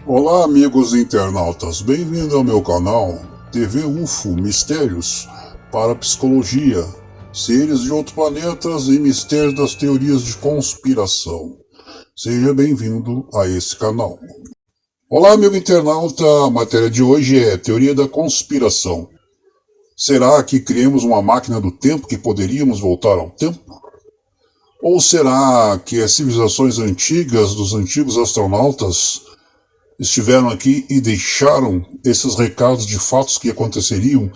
Olá, amigos internautas, bem-vindo ao meu canal TV UFO Mistérios para Psicologia, seres de outros planetas e mistérios das teorias de conspiração. Seja bem-vindo a esse canal. Olá, amigo internauta, a matéria de hoje é Teoria da Conspiração. Será que criamos uma máquina do tempo que poderíamos voltar ao tempo? Ou será que as civilizações antigas dos antigos astronautas estiveram aqui e deixaram esses recados de fatos que aconteceriam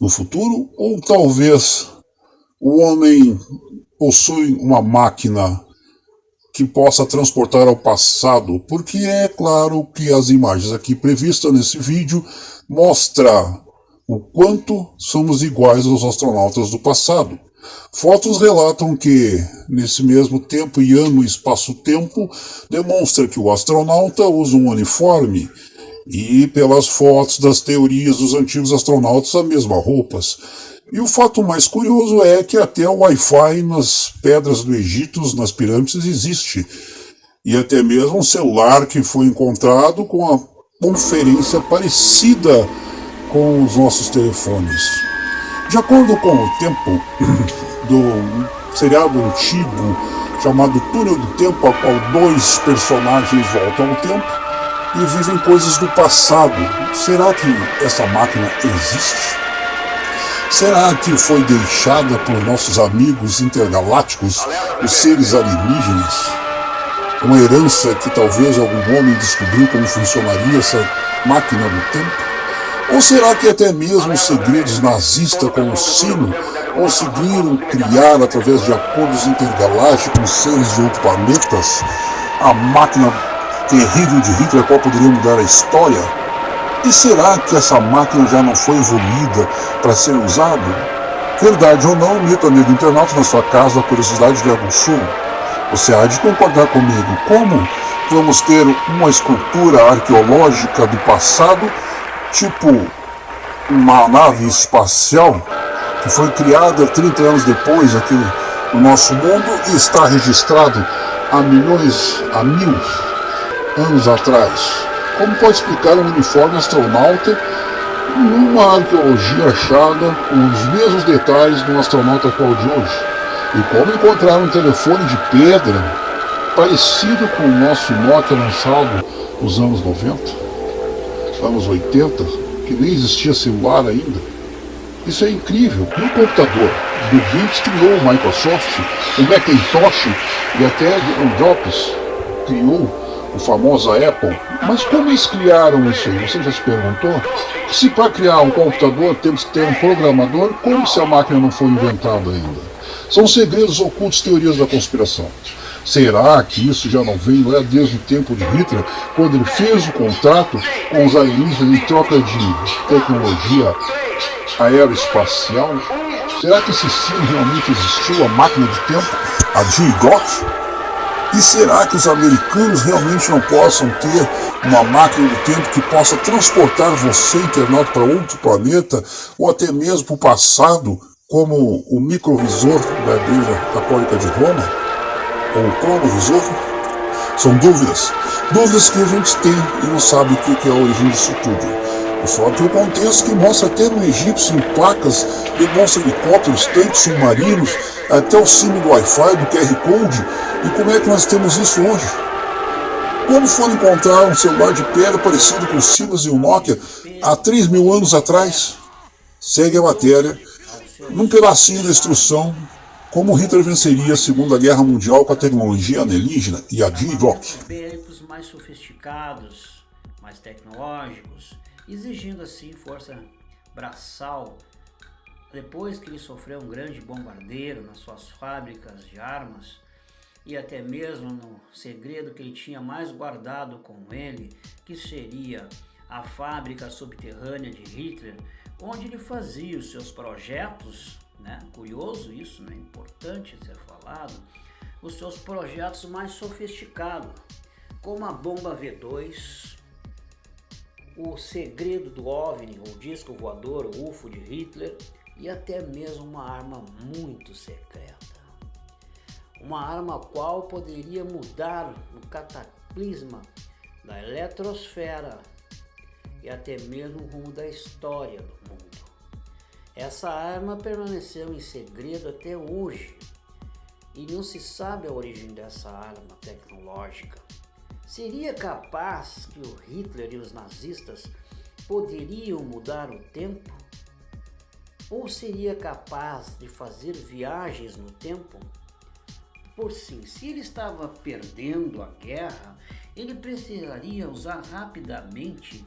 no futuro? Ou talvez o homem possui uma máquina que possa transportar ao passado? Porque é claro que as imagens aqui previstas nesse vídeo mostram o quanto somos iguais aos astronautas do passado. Fotos relatam que, nesse mesmo tempo e ano e espaço-tempo, demonstra que o astronauta usa um uniforme e, pelas fotos das teorias dos antigos astronautas, a mesma roupas. E o fato mais curioso é que até o Wi-Fi nas pedras do Egito, nas pirâmides, existe. E até mesmo um celular que foi encontrado com a conferência parecida com os nossos telefones. De acordo com o tempo do seriado antigo chamado Túnel do Tempo, a qual dois personagens voltam ao tempo e vivem coisas do passado, será que essa máquina existe? Será que foi deixada por nossos amigos intergalácticos, os seres alienígenas? Uma herança que talvez algum homem descobriu como funcionaria essa máquina do tempo? Ou será que até mesmo os segredos nazistas como o sino conseguiram criar, através de acordos intergalácticos com seres de outros planetas, a máquina terrível de Hitler, a qual poderia mudar a história? E será que essa máquina já não foi evoluída para ser usada? Verdade ou não, mito, amigo internauta, na sua casa, a curiosidade de algum show. Você há de concordar comigo. Como vamos ter uma escultura arqueológica do passado, tipo uma nave espacial que foi criada 30 anos depois aqui no nosso mundo e está registrado há mil anos atrás? Como pode explicar um uniforme astronauta numa arqueologia achada com os mesmos detalhes do astronauta atual de hoje? E como encontrar um telefone de pedra parecido com o nosso Nokia lançado nos anos 90? Anos 80, que nem existia celular ainda? Isso é incrível. E o computador? Bill Gates criou o Microsoft, o Macintosh e até o Jobs criou o famoso Apple. Mas como eles criaram isso aí? Você já se perguntou? Se para criar um computador temos que ter um programador, como se a máquina não foi inventada ainda? São segredos ocultos, teorias da conspiração. Será que isso já não veio lá desde o tempo de Hitler, quando ele fez o contrato com os alienígenas em troca de tecnologia aeroespacial? Será que esse sim realmente existiu, a máquina de tempo, a G-Glock? E será que os americanos realmente não possam ter uma máquina do tempo que possa transportar você, internauta, para outro planeta, ou até mesmo para o passado, como o microvisor da Igreja Católica de Roma? Ou o cronovisor? São dúvidas que a gente tem e não sabe o que é a origem disso tudo. Só que o contexto que mostra até no egípcio, em placas, demonstra helicópteros, tanques, submarinos, até o símbolo do Wi-Fi, do QR Code. E como é que nós temos isso hoje? Como foram encontrar um celular de pedra parecido com o Siemens e o Nokia há 3.000 anos atrás? Segue a matéria, num pedacinho da instrução, como Hitler venceria a Segunda Guerra Mundial com a tecnologia alienígena e a G-Glock. Bélicos mais sofisticados, mais tecnológicos, exigindo assim força braçal. Depois que ele sofreu um grande bombardeio nas suas fábricas de armas, e até mesmo no segredo que ele tinha mais guardado com ele, que seria a fábrica subterrânea de Hitler, onde ele fazia os seus projetos, né? Curioso isso, né? Importante ser falado, os seus projetos mais sofisticados, como a bomba V2, o segredo do OVNI, ou disco voador, o UFO de Hitler, e até mesmo uma arma muito secreta. Uma arma qual poderia mudar no cataclisma da eletrosfera e até mesmo o rumo da história do mundo. Essa arma permaneceu em segredo até hoje e não se sabe a origem dessa arma tecnológica. Seria capaz que o Hitler e os nazistas poderiam mudar o tempo? Ou seria capaz de fazer viagens no tempo? Por sim, se ele estava perdendo a guerra, ele precisaria usar rapidamente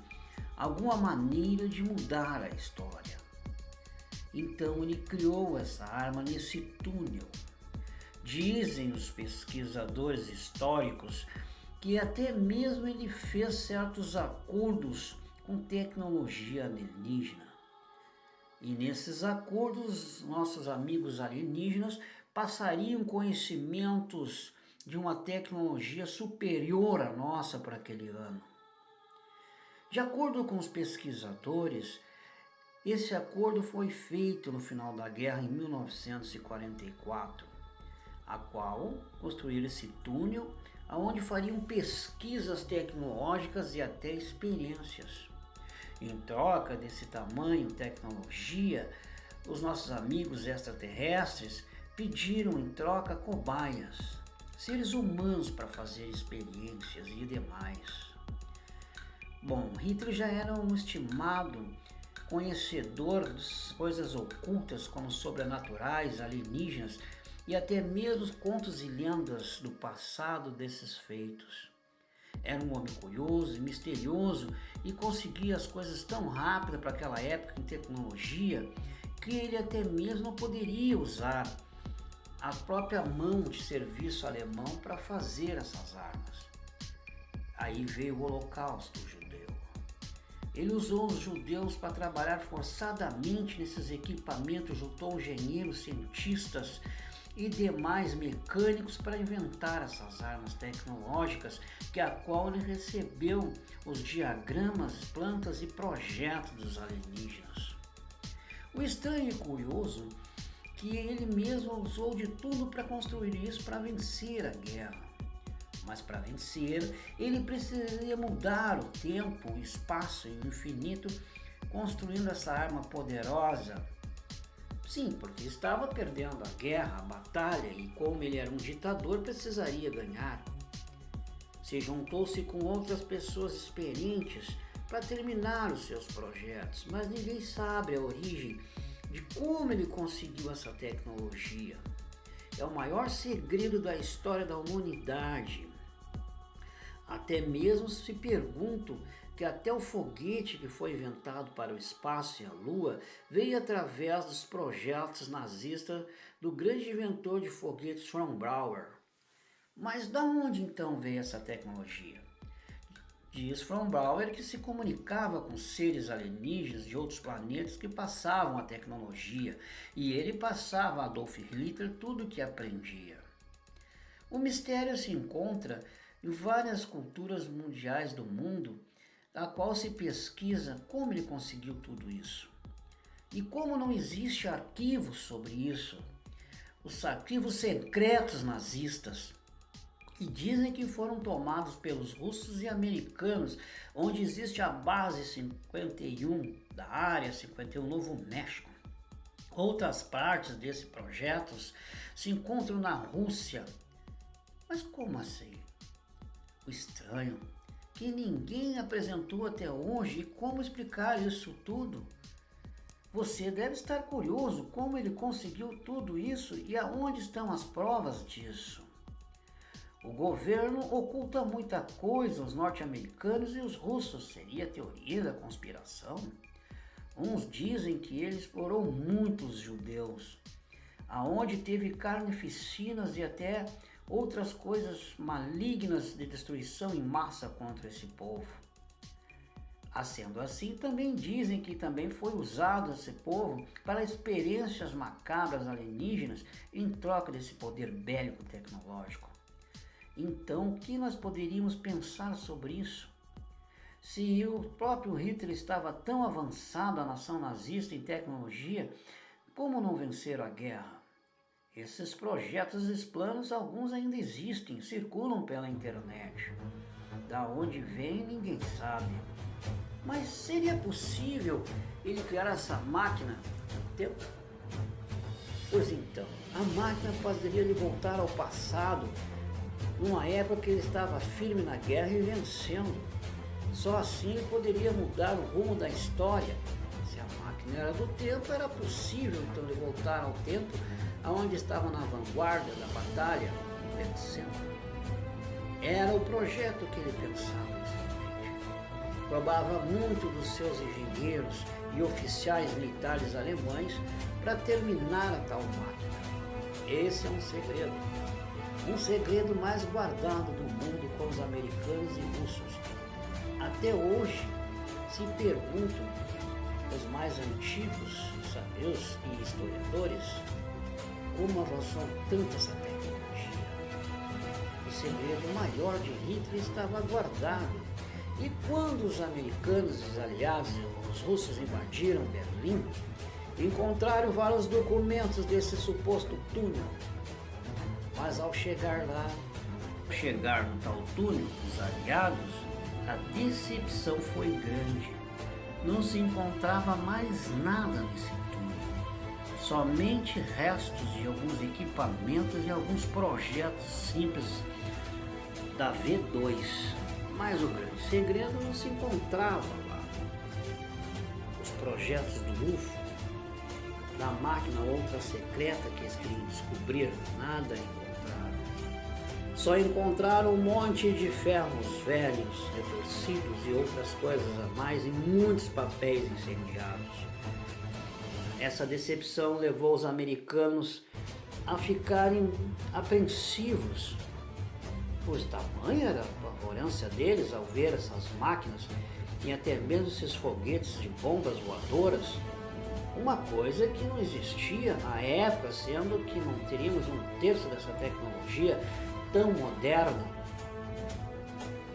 alguma maneira de mudar a história. Então ele criou essa arma nesse túnel. Dizem os pesquisadores históricos que até mesmo ele fez certos acordos com tecnologia alienígena. E nesses acordos, nossos amigos alienígenas passariam conhecimentos de uma tecnologia superior à nossa para aquele ano. De acordo com os pesquisadores, esse acordo foi feito no final da guerra em 1944, a qual construíram esse túnel, onde fariam pesquisas tecnológicas e até experiências. Em troca desse tamanho, tecnologia, os nossos amigos extraterrestres pediram em troca cobaias, seres humanos para fazer experiências e demais. Bom, Hitler já era um estimado conhecedor das coisas ocultas como sobrenaturais, alienígenas e até mesmo contos e lendas do passado desses feitos. Era um homem curioso e misterioso e conseguia as coisas tão rápido para aquela época em tecnologia que ele até mesmo não poderia usar a própria mão de serviço alemão para fazer essas armas. Aí veio o Holocausto judeu. Ele usou os judeus para trabalhar forçadamente nesses equipamentos, juntou engenheiros, cientistas e demais mecânicos para inventar essas armas tecnológicas que a qual ele recebeu os diagramas, plantas e projetos dos alienígenas. O estranho e curioso que ele mesmo usou de tudo para construir isso para vencer a guerra. Mas para vencer, ele precisaria mudar o tempo, o espaço e o infinito, construindo essa arma poderosa. Sim, porque estava perdendo a guerra, a batalha, e como ele era um ditador, precisaria ganhar. Se juntou-se com outras pessoas experientes para terminar os seus projetos, mas ninguém sabe a origem de como ele conseguiu essa tecnologia. É o maior segredo da história da humanidade. Até mesmo se perguntam que até o foguete que foi inventado para o espaço e a Lua veio através dos projetos nazistas do grande inventor de foguetes von Braun. Mas de onde então veio essa tecnologia? Diz von Braun que se comunicava com seres alienígenas de outros planetas que passavam a tecnologia e ele passava a Adolf Hitler tudo o que aprendia. O mistério se encontra em várias culturas mundiais do mundo, a qual se pesquisa como ele conseguiu tudo isso. E como não existe arquivos sobre isso, os arquivos secretos nazistas, que dizem que foram tomados pelos russos e americanos, onde existe a base 51 da Área 51 Novo México. Outras partes desses projetos se encontram na Rússia. Mas como assim? O estranho que ninguém apresentou até hoje, e como explicar isso tudo? Você deve estar curioso como ele conseguiu tudo isso e aonde estão as provas disso. O governo oculta muita coisa aos norte-americanos e os russos. Seria a teoria da conspiração? Uns dizem que ele explorou muitos judeus, aonde teve carnificinas e até outras coisas malignas de destruição em massa contra esse povo. Sendo assim, também dizem que também foi usado esse povo para experiências macabras alienígenas em troca desse poder bélico tecnológico. Então, o que nós poderíamos pensar sobre isso? Se o próprio Hitler estava tão avançado, a nação nazista, em tecnologia, como não vencer a guerra? Esses projetos e planos, alguns ainda existem, circulam pela internet. Da onde vem, ninguém sabe. Mas seria possível ele criar essa máquina do tempo? Pois então, a máquina poderia ele voltar ao passado, numa época que ele estava firme na guerra e vencendo. Só assim ele poderia mudar o rumo da história. Se a máquina era do tempo, era possível então ele voltar ao tempo aonde estava na vanguarda da batalha, vencendo. Era o projeto que ele pensava inicialmente. Roubava muito dos seus engenheiros e oficiais militares alemães para terminar a tal máquina. Esse é um segredo mais guardado do mundo com os americanos e russos. Até hoje se perguntam os mais antigos sabios e historiadores como avançou tanto essa tecnologia. O segredo maior de Hitler estava guardado. E quando os americanos, os aliados e os russos invadiram Berlim, encontraram vários documentos desse suposto túnel. Mas ao chegar no tal túnel, os aliados, a decepção foi grande. Não se encontrava mais nada nesse túnel. Somente restos de alguns equipamentos e alguns projetos simples da V2. Mas o grande segredo não se encontrava lá. Os projetos do UFO, da máquina outra secreta que eles queriam descobrir, nada encontraram. Só encontraram um monte de ferros velhos, retorcidos e outras coisas a mais e muitos papéis incendiados. Essa decepção levou os americanos a ficarem apreensivos, pois tamanha era a apavorância deles ao ver essas máquinas e até mesmo esses foguetes de bombas voadoras. Uma coisa que não existia à época, sendo que não teríamos um terço dessa tecnologia tão moderna.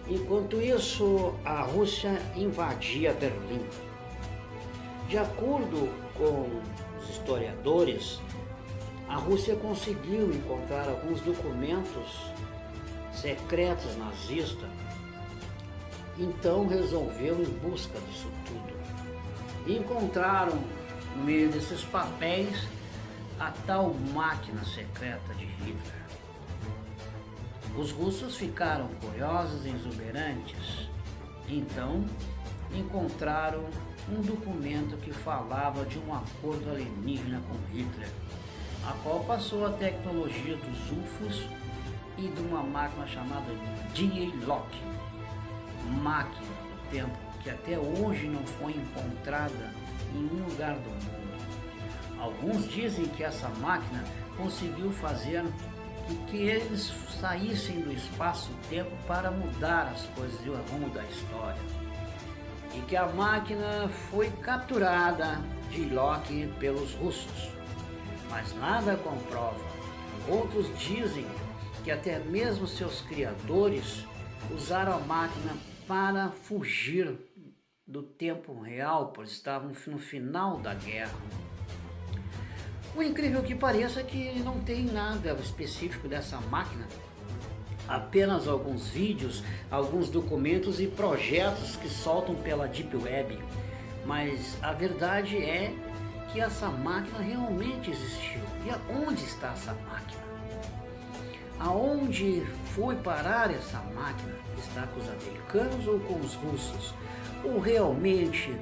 Enquanto isso, a Rússia invadia Berlim. De acordo com os historiadores, a Rússia conseguiu encontrar alguns documentos secretos nazistas, então resolveu ir em busca disso tudo. Encontraram no meio desses papéis a tal máquina secreta de Hitler. Os russos ficaram curiosos e exuberantes, então encontraram um documento que falava de um acordo alienígena com Hitler, a qual passou a tecnologia dos UFOs e de uma máquina chamada D-Lock, máquina do tempo que até hoje não foi encontrada em nenhum lugar do mundo. Alguns dizem que essa máquina conseguiu fazer que eles saíssem do espaço-tempo para mudar as coisas e o rumo da história. E que a máquina foi capturada de Lock pelos russos. Mas nada comprova. Outros dizem que até mesmo seus criadores usaram a máquina para fugir do tempo real, pois estavam no final da guerra. O incrível que pareça é que não tem nada específico dessa máquina, apenas alguns vídeos, alguns documentos e projetos que soltam pela Deep Web. Mas a verdade é que essa máquina realmente existiu. E aonde está essa máquina? Aonde foi parar essa máquina? Está com os americanos ou com os russos? Ou realmente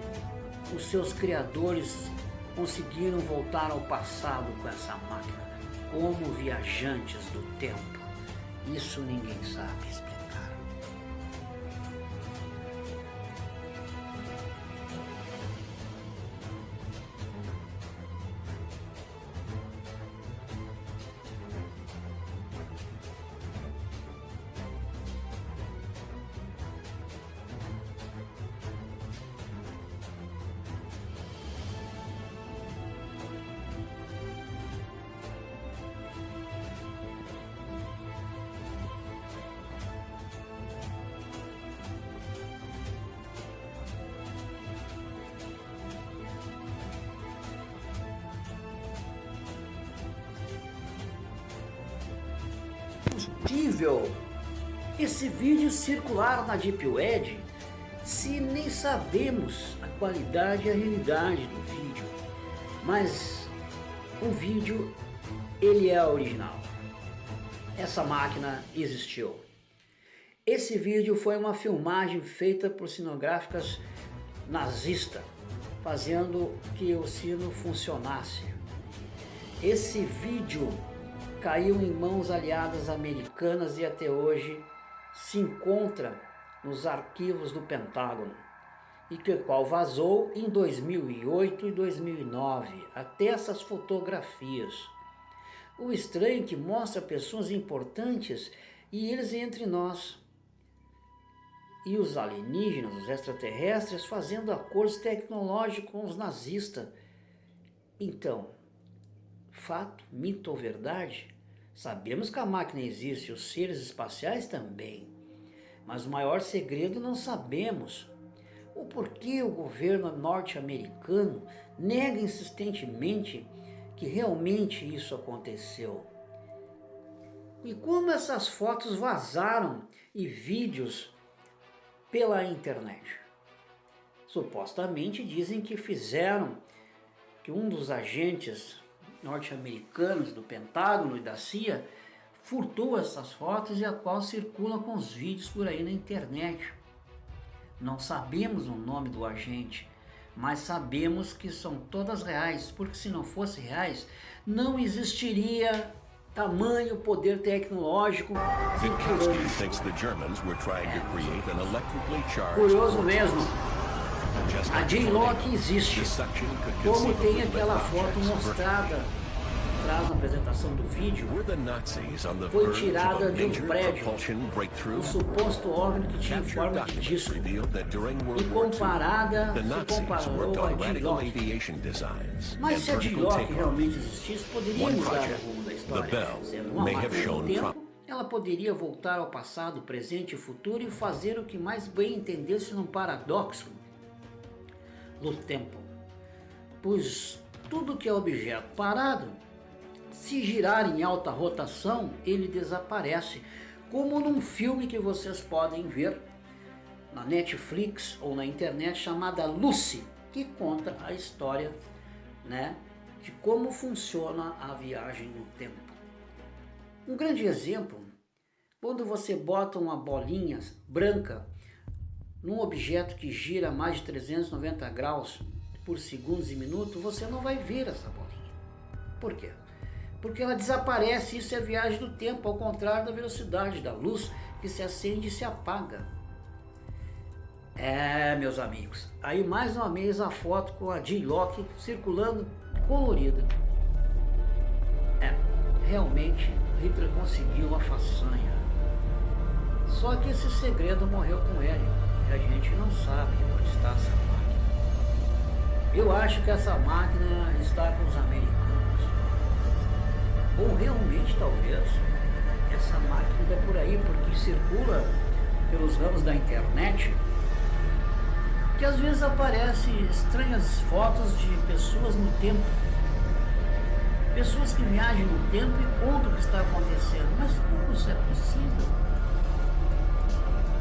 os seus criadores conseguiram voltar ao passado com essa máquina, como viajantes do tempo? Isso ninguém sabe explicar. Combustível Esse vídeo circular na Deep Web, se nem sabemos a qualidade e a realidade do vídeo, mas o vídeo ele é original. Essa máquina existiu. Esse vídeo foi uma filmagem feita por cinegráficas nazistas, fazendo que o sino funcionasse. Esse vídeo caiu em mãos aliadas americanas e até hoje se encontra nos arquivos do Pentágono, e que qual vazou em 2008 e 2009, até essas fotografias. O estranho é que mostra pessoas importantes e eles entre nós. E os alienígenas, os extraterrestres, fazendo acordos tecnológicos com os nazistas. Então, fato, mito ou verdade? Sabemos que a máquina existe, os seres espaciais também. Mas o maior segredo não sabemos. O porquê o governo norte-americano nega insistentemente que realmente isso aconteceu. E como essas fotos vazaram e vídeos pela internet? Supostamente dizem que fizeram, que um dos agentes norte-americanos do Pentágono e da CIA furtou essas fotos e a qual circula com os vídeos por aí na internet. Não sabemos o nome do agente, mas sabemos que são todas reais, porque se não fossem reais, não existiria tamanho poder tecnológico. Curioso mesmo. A J-Lock existe, como tem aquela foto mostrada atrás na apresentação do vídeo, foi tirada de um prédio, um suposto OVNI que tinha forma de disco, e comparada, se comparou a J-Lock. Mas se a J-Lock realmente existisse, poderia mudar o rumo da história. Sendo uma máquina do tempo, ela poderia voltar ao passado, presente e futuro e fazer o que mais bem entendesse num paradoxo do tempo. Pois tudo que é objeto parado, se girar em alta rotação, ele desaparece, como num filme que vocês podem ver na Netflix ou na internet chamada Lucy, que conta a história, de como funciona a viagem no tempo. Um grande exemplo, quando você bota uma bolinha branca num objeto que gira mais de 390 graus por segundos e minutos, você não vai ver essa bolinha. Por quê? Porque ela desaparece, isso é viagem do tempo, ao contrário da velocidade da luz, que se acende e se apaga. Meus amigos, aí mais uma vez a foto com a J-Lock circulando colorida. Realmente Hitler conseguiu a façanha. Só que esse segredo morreu com ele, e a gente não sabe onde está essa máquina. Eu acho que essa máquina está com os americanos. Ou realmente, talvez, essa máquina é por aí, porque circula pelos ramos da internet, que às vezes aparecem estranhas fotos de pessoas no tempo. Pessoas que viajam no tempo e contam o que está acontecendo. Mas como isso é possível?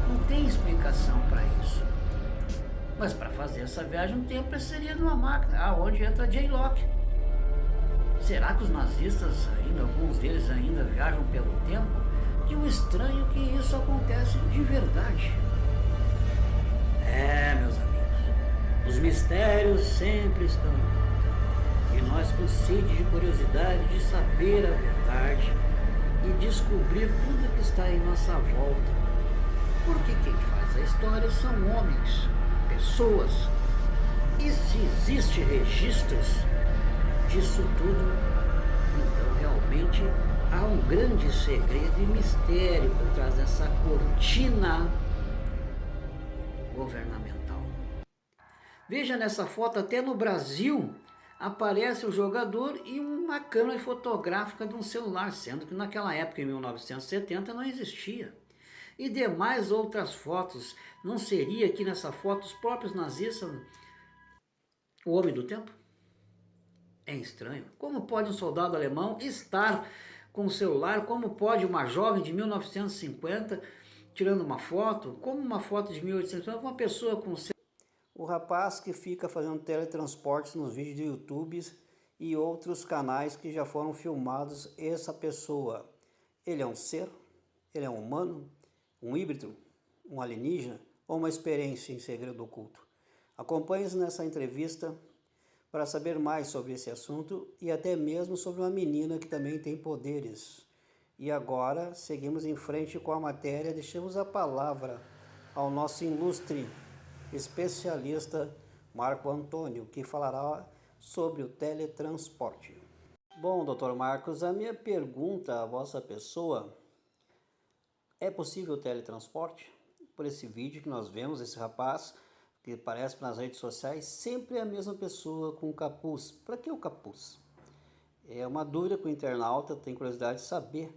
Não tem explicação para isso. Mas para fazer essa viagem no tempo precisaria de uma máquina, aonde entra a J-Lock. Será que os nazistas ainda, alguns deles ainda viajam pelo tempo? Que o estranho é que isso acontece de verdade. Meus amigos, os mistérios sempre estão em volta. E nós com sede de curiosidade de saber a verdade e descobrir tudo que está em nossa volta. Porque quem faz a história são homens, pessoas. E se existe registros disso tudo, então realmente há um grande segredo e mistério por trás dessa cortina governamental. Veja nessa foto, até no Brasil aparece o jogador e uma câmera fotográfica de um celular, sendo que naquela época, em 1970, não existia. E demais outras fotos, não seria aqui nessa foto os próprios nazistas, o homem do tempo? É estranho. Como pode um soldado alemão estar com o celular? Como pode uma jovem de 1950 tirando uma foto, como uma foto de 1800, uma pessoa com... O rapaz que fica fazendo teletransportes nos vídeos do YouTube e outros canais que já foram filmados, essa pessoa, ele é um ser? Ele é um humano? Um híbrido? Um alienígena? Ou uma experiência em segredo oculto? Acompanhe-nos nessa entrevista para saber mais sobre esse assunto e até mesmo sobre uma menina que também tem poderes. E agora seguimos em frente com a matéria, deixamos a palavra ao nosso ilustre especialista Marco Antônio, que falará sobre o teletransporte. Bom, Dr. Marcos, a minha pergunta à vossa pessoa, é possível o teletransporte? Por esse vídeo que nós vemos, esse rapaz que aparece nas redes sociais, sempre é a mesma pessoa com capuz. Para que o capuz? É uma dúvida que o internauta tem curiosidade de saber.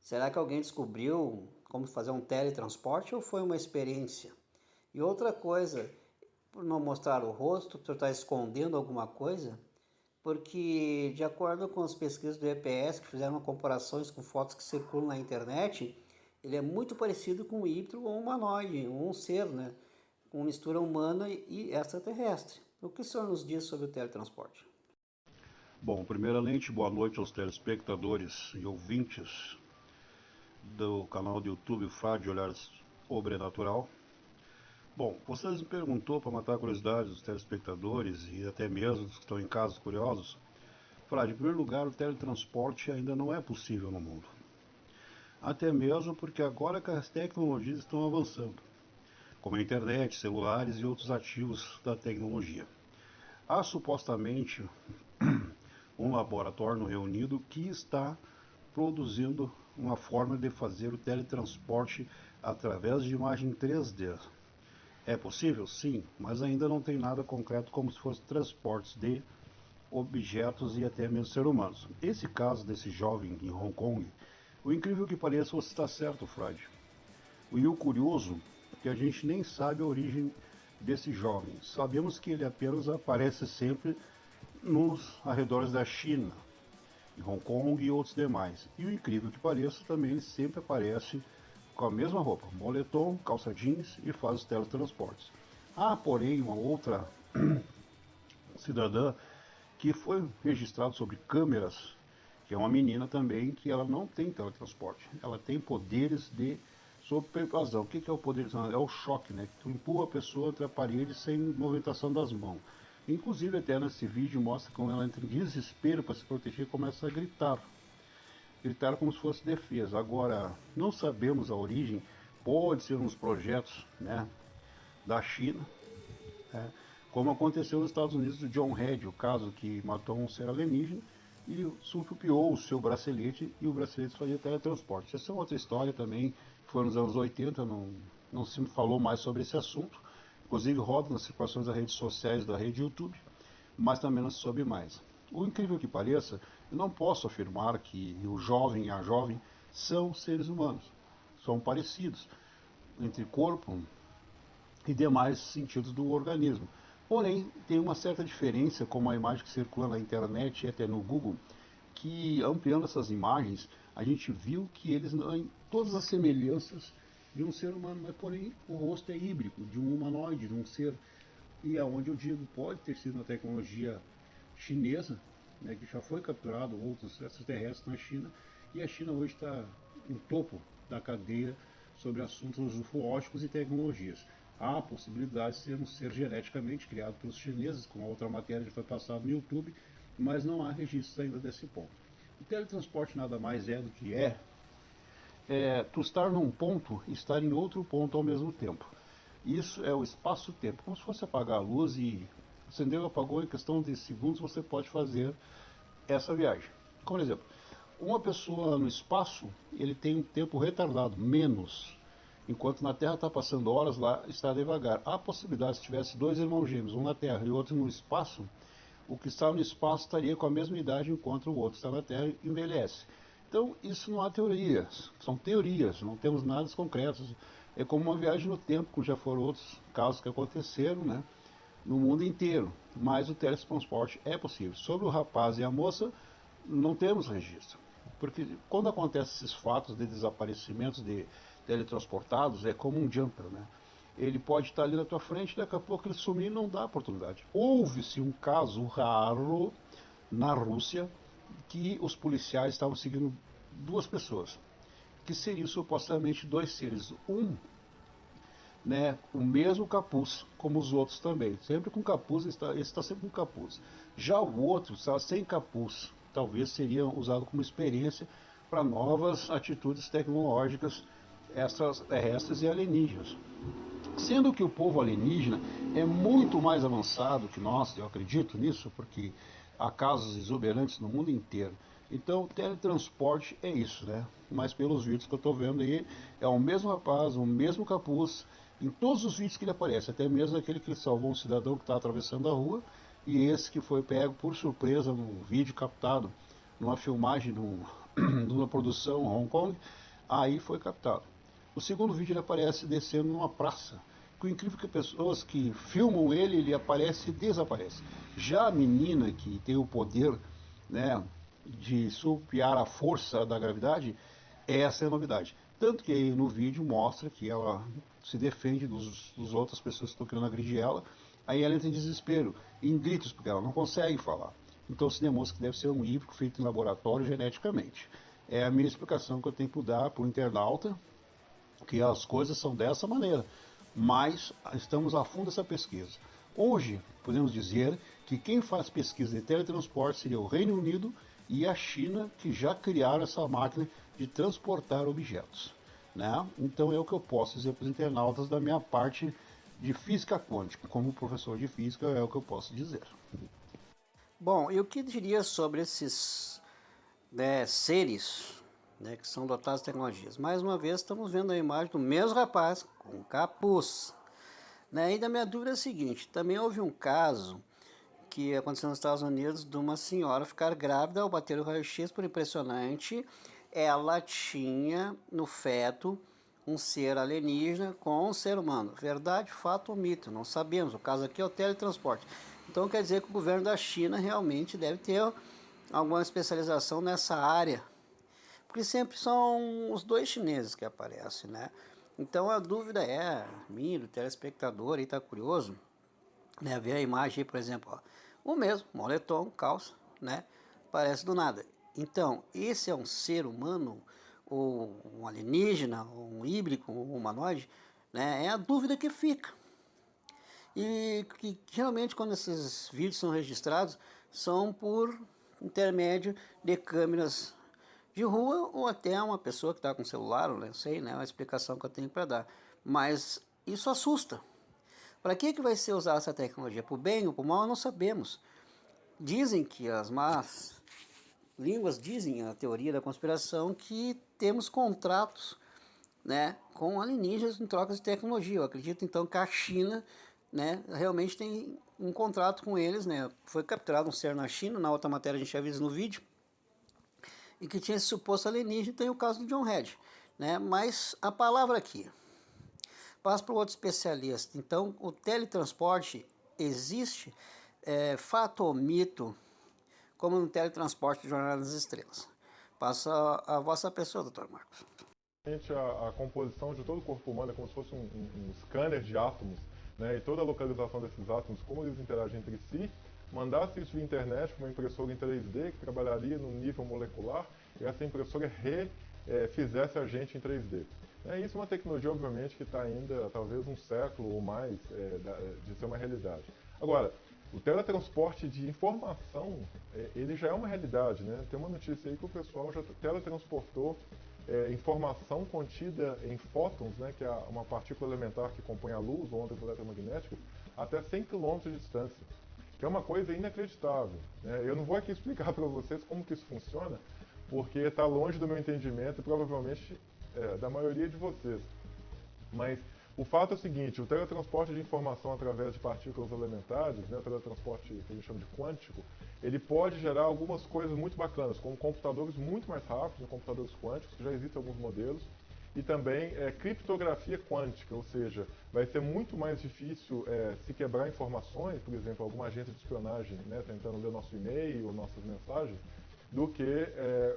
Será que alguém descobriu como fazer um teletransporte ou foi uma experiência? E outra coisa, por não mostrar o rosto, tu está escondendo alguma coisa? Porque, de acordo com as pesquisas do EPS, que fizeram comparações com fotos que circulam na internet, ele é muito parecido com um híbrido ou um humanoide, um ser, né? Com mistura humana e extraterrestre. O que o senhor nos diz sobre o teletransporte? Bom, primeiramente, boa noite aos telespectadores e ouvintes do canal do YouTube Frade Olhar Sobrenatural. Bom, vocês me perguntou, para matar a curiosidade dos telespectadores e até mesmo dos que estão em casa curiosos, Frade, em primeiro lugar, o teletransporte ainda não é possível no mundo. Até mesmo porque agora que as tecnologias estão avançando, como a internet, celulares e outros ativos da tecnologia. Há supostamente um laboratório no Reino Unido que está produzindo uma forma de fazer o teletransporte através de imagem 3D. É possível? Sim, mas ainda não tem nada concreto como se fosse transportes de objetos e até mesmo seres humanos. Esse caso desse jovem em Hong Kong, o incrível que pareça, você está certo, Frade. E o curioso é que a gente nem sabe a origem desse jovem. Sabemos que ele apenas aparece sempre nos arredores da China, em Hong Kong e outros demais. E o incrível que pareça, também ele sempre aparece com a mesma roupa, moletom, calça jeans e faz os teletransportes. Há, porém, uma outra cidadã que foi registrada sobre câmeras, que é uma menina também, que ela não tem teletransporte. Ela tem poderes de sobrepervasão. O que é o poder? É o choque, né? Que tu empurra a pessoa entre a parede sem movimentação das mãos. Inclusive, até nesse vídeo mostra como ela entra em desespero para se proteger e começa a gritar. Gritar como se fosse defesa. Agora, não sabemos a origem, pode ser uns projetos, né, da China, né, como aconteceu nos Estados Unidos do John Red, o caso que matou um ser alienígena e surrupiou o seu bracelete e o bracelete fazia teletransporte. Essa é outra história também, foi nos anos 80, não se falou mais sobre esse assunto. Inclusive roda nas circulações das redes sociais da rede YouTube, mas também não se soube mais. O incrível que pareça, eu não posso afirmar que o jovem e a jovem são seres humanos. São parecidos entre corpo e demais sentidos do organismo. Porém, tem uma certa diferença, como a imagem que circula na internet e até no Google, que ampliando essas imagens, a gente viu que eles não têm todas as semelhanças de um ser humano, mas porém o rosto é híbrido, de um humanoide, de um ser. E aonde eu digo, pode ter sido uma tecnologia chinesa, né, que já foi capturado outros extraterrestres na China, e a China hoje está no topo da cadeia sobre assuntos ufológicos e tecnologias. Há a possibilidade de ser um ser geneticamente criado pelos chineses, com a outra matéria que foi passada no YouTube, mas não há registros ainda desse ponto. O teletransporte nada mais é do que tu estar num ponto e estar em outro ponto ao mesmo tempo. Isso é o espaço-tempo, como se fosse apagar a luz e acendeu, apagou, em questão de segundos você pode fazer essa viagem. Por exemplo, uma pessoa no espaço, ele tem um tempo retardado, menos, enquanto na Terra está passando horas, lá está devagar. Há possibilidade, se tivesse dois irmãos gêmeos, um na Terra e outro no espaço, o que está no espaço estaria com a mesma idade enquanto o outro está na Terra e envelhece. Então, isso não há teorias, são teorias, não temos nada concreto. É como uma viagem no tempo, como já foram outros casos que aconteceram, né, no mundo inteiro. Mas o teletransporte é possível. Sobre o rapaz e a moça, não temos registro. Porque quando acontecem esses fatos de desaparecimentos de teletransportados é como um jumper, né? Ele pode estar ali na tua frente, daqui a pouco ele sumir e não dá oportunidade. Houve-se um caso raro na Rússia que os policiais estavam seguindo duas pessoas, que seriam supostamente dois seres. Um, né, o mesmo capuz, como os outros também. Sempre com capuz, esse está sempre com capuz. Já o outro está sem capuz. Talvez seria usado como experiência para novas atitudes tecnológicas extraterrestres e alienígenas. Sendo que o povo alienígena é muito mais avançado que nós, eu acredito nisso, porque há casos exuberantes no mundo inteiro. Então, teletransporte é isso, né? Mas pelos vídeos que eu estou vendo aí, é o mesmo rapaz, o mesmo capuz, em todos os vídeos que ele aparece, até mesmo aquele que salvou um cidadão que está atravessando a rua, e esse que foi pego por surpresa no vídeo captado, numa filmagem de uma produção em Hong Kong, aí foi captado. O segundo vídeo ele aparece descendo numa praça. O incrível é que pessoas que filmam ele, ele aparece e desaparece. Já a menina que tem o poder, né, de superar a força da gravidade, essa é a novidade. Tanto que no vídeo mostra que ela se defende dos outras pessoas que estão querendo agredir ela. Aí ela entra em desespero, em gritos, porque ela não consegue falar. Então se demonstra que deve ser um híbrido feito em laboratório geneticamente. É a minha explicação que eu tenho que dar para o internauta, que as coisas são dessa maneira, mas estamos a fundo dessa pesquisa. Hoje, podemos dizer que quem faz pesquisa de teletransporte seria o Reino Unido e a China, que já criaram essa máquina de transportar objetos, né? Então é o que eu posso dizer para os internautas da minha parte de física quântica. Como professor de física, é o que eu posso dizer. Bom, e o que diria sobre esses, né, seres, né, que são dotados de tecnologias? Mais uma vez estamos vendo a imagem do mesmo rapaz com capuz, né? E a minha dúvida é a seguinte: também houve um caso que aconteceu nos Estados Unidos de uma senhora ficar grávida ao bater o raio-x. Por impressionante, ela tinha no feto um ser alienígena com um ser humano. Verdade, fato ou mito? Não sabemos. O caso aqui é o teletransporte. Então quer dizer que o governo da China realmente deve ter alguma especialização nessa área, porque sempre são os dois chineses que aparecem, né? Então a dúvida é, minha, do telespectador aí tá curioso, né? Ver a imagem aí, por exemplo, ó, o mesmo, moletom, calça, né? Parece do nada. Então, esse é um ser humano, ou um alienígena, ou um híbrido, ou um humanoide, né? É a dúvida que fica. E que geralmente quando esses vídeos são registrados, são por intermédio de câmeras de rua ou até uma pessoa que está com celular, ou não sei, né? É uma explicação que eu tenho para dar. Mas isso assusta. Para que vai ser usada essa tecnologia? Para o bem ou para o mal, não sabemos. Dizem que as más línguas dizem, a teoria da conspiração, que temos contratos, né, com alienígenas em troca de tecnologia. Eu acredito então que a China, né, realmente tem um contrato com eles, né? Foi capturado um ser na China, na outra matéria a gente já viu isso no vídeo, e que tinha esse suposto alienígena. Tem o caso do John Red, né? Mas a palavra aqui passa para o outro especialista. Então, o teletransporte existe, fato ou mito, como no teletransporte de Jornada nas Estrelas? Passa a vossa pessoa, Dr. Marcos. A composição de todo o corpo humano é como se fosse um scanner de átomos, né? E toda a localização desses átomos, como eles interagem entre si, mandasse isso via internet para uma impressora em 3D que trabalharia no nível molecular, e essa impressora fizesse a gente em 3D. Isso é uma tecnologia, obviamente, que está ainda talvez um século ou mais de ser uma realidade. Agora, o teletransporte de informação, ele já é uma realidade, né? Tem uma notícia aí que o pessoal já teletransportou informação contida em fótons, né, que é uma partícula elementar que compõe a luz, ondas eletromagnéticas, até 100 km de distância, que é uma coisa inacreditável, né? Eu não vou aqui explicar para vocês como que isso funciona, porque está longe do meu entendimento e provavelmente da maioria de vocês. Mas o fato é o seguinte: o teletransporte de informação através de partículas elementares, né, o teletransporte que a gente chama de quântico, ele pode gerar algumas coisas muito bacanas, como computadores muito mais rápidos, computadores quânticos, que já existem alguns modelos, e também criptografia quântica, ou seja, vai ser muito mais difícil se quebrar informações, por exemplo, alguma agência de espionagem, né, tentando ler nosso e-mail ou nossas mensagens, do que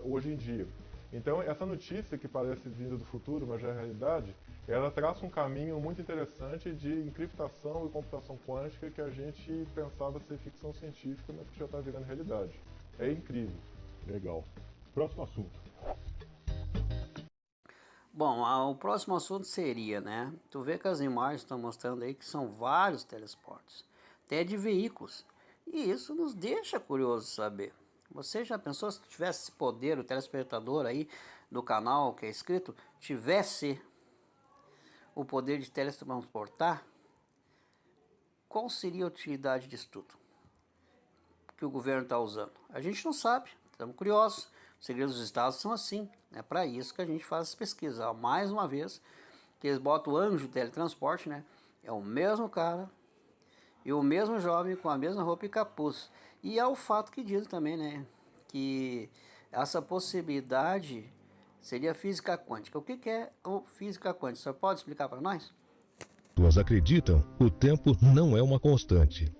hoje em dia. Então, essa notícia que parece vinda do futuro, mas já é realidade, ela traça um caminho muito interessante de encriptação e computação quântica que a gente pensava ser ficção científica, mas que já está virando realidade. É incrível. Legal. Próximo assunto. Bom, o próximo assunto seria, né? Tu vê que as imagens estão mostrando aí que são vários teleportes, até de veículos. E isso nos deixa curioso saber. Você já pensou se tivesse esse poder, o telespectador aí do canal que é inscrito, tivesse o poder de teletransportar? Qual seria a utilidade disso tudo que o governo está usando? A gente não sabe, estamos curiosos. Os segredos dos estados são assim. É para isso que a gente faz as pesquisas. Mais uma vez, que eles botam o anjo de teletransporte, né? É o mesmo cara e o mesmo jovem com a mesma roupa e capuz. E é o fato que diz também, né? Que essa possibilidade seria física quântica. O que é a física quântica? Você pode explicar para nós? Pessoas acreditam, o tempo não é uma constante.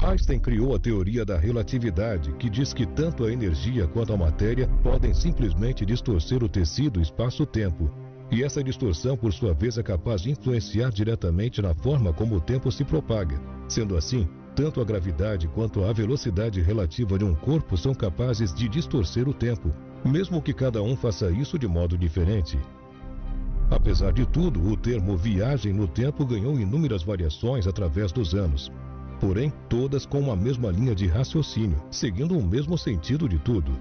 Einstein criou a teoria da relatividade, que diz que tanto a energia quanto a matéria podem simplesmente distorcer o tecido espaço-tempo. E essa distorção, por sua vez, é capaz de influenciar diretamente na forma como o tempo se propaga. Sendo assim, tanto a gravidade quanto a velocidade relativa de um corpo são capazes de distorcer o tempo, mesmo que cada um faça isso de modo diferente. Apesar de tudo, o termo viagem no tempo ganhou inúmeras variações através dos anos. Porém, todas com uma mesma linha de raciocínio, seguindo o mesmo sentido de tudo.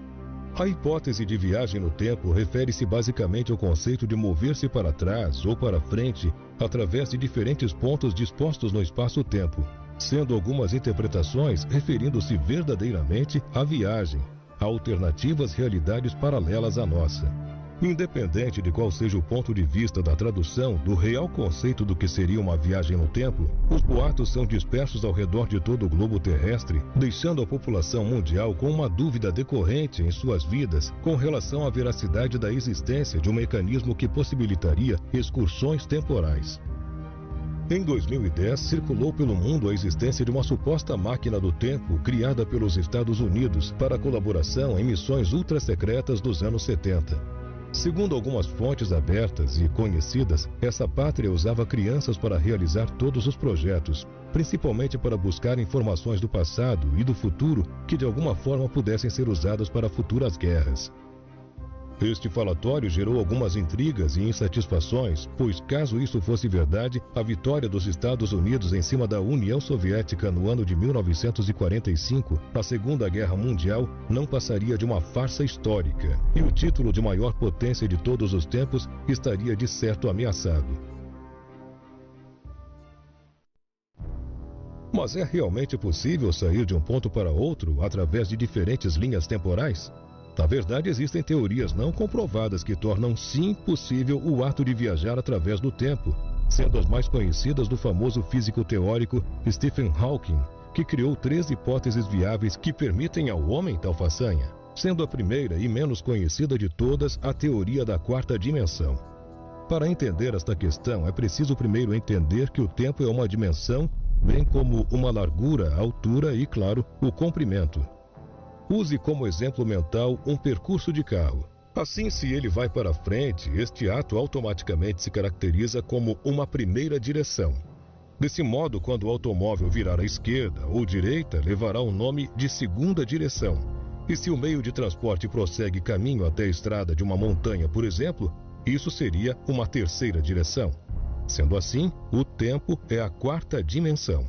A hipótese de viagem no tempo refere-se basicamente ao conceito de mover-se para trás ou para frente através de diferentes pontos dispostos no espaço-tempo, sendo algumas interpretações referindo-se verdadeiramente à viagem, a alternativas realidades paralelas à nossa. Independente de qual seja o ponto de vista da tradução do real conceito do que seria uma viagem no tempo, os boatos são dispersos ao redor de todo o globo terrestre, deixando a população mundial com uma dúvida decorrente em suas vidas com relação à veracidade da existência de um mecanismo que possibilitaria excursões temporais. Em 2010, circulou pelo mundo a existência de uma suposta máquina do tempo criada pelos Estados Unidos para colaboração em missões ultra-secretas dos anos 70. Segundo algumas fontes abertas e conhecidas, essa pátria usava crianças para realizar todos os projetos, principalmente para buscar informações do passado e do futuro que de alguma forma pudessem ser usadas para futuras guerras. Este falatório gerou algumas intrigas e insatisfações, pois caso isso fosse verdade, a vitória dos Estados Unidos em cima da União Soviética no ano de 1945, na Segunda Guerra Mundial, não passaria de uma farsa histórica, e o título de maior potência de todos os tempos estaria de certo ameaçado. Mas é realmente possível sair de um ponto para outro através de diferentes linhas temporais? Na verdade, existem teorias não comprovadas que tornam sim possível o ato de viajar através do tempo, sendo as mais conhecidas do famoso físico teórico Stephen Hawking, que criou 3 hipóteses viáveis que permitem ao homem tal façanha, sendo a primeira e menos conhecida de todas a teoria da 4ª dimensão. Para entender esta questão, é preciso primeiro entender que o tempo é uma dimensão, bem como uma largura, altura e, claro, o comprimento. Use como exemplo mental um percurso de carro. Assim, se ele vai para frente, este ato automaticamente se caracteriza como uma primeira direção. Desse modo, quando o automóvel virar à esquerda ou direita, levará o nome de segunda direção. E se o meio de transporte prossegue caminho até a estrada de uma montanha, por exemplo, isso seria uma terceira direção. Sendo assim, o tempo é a 4ª dimensão.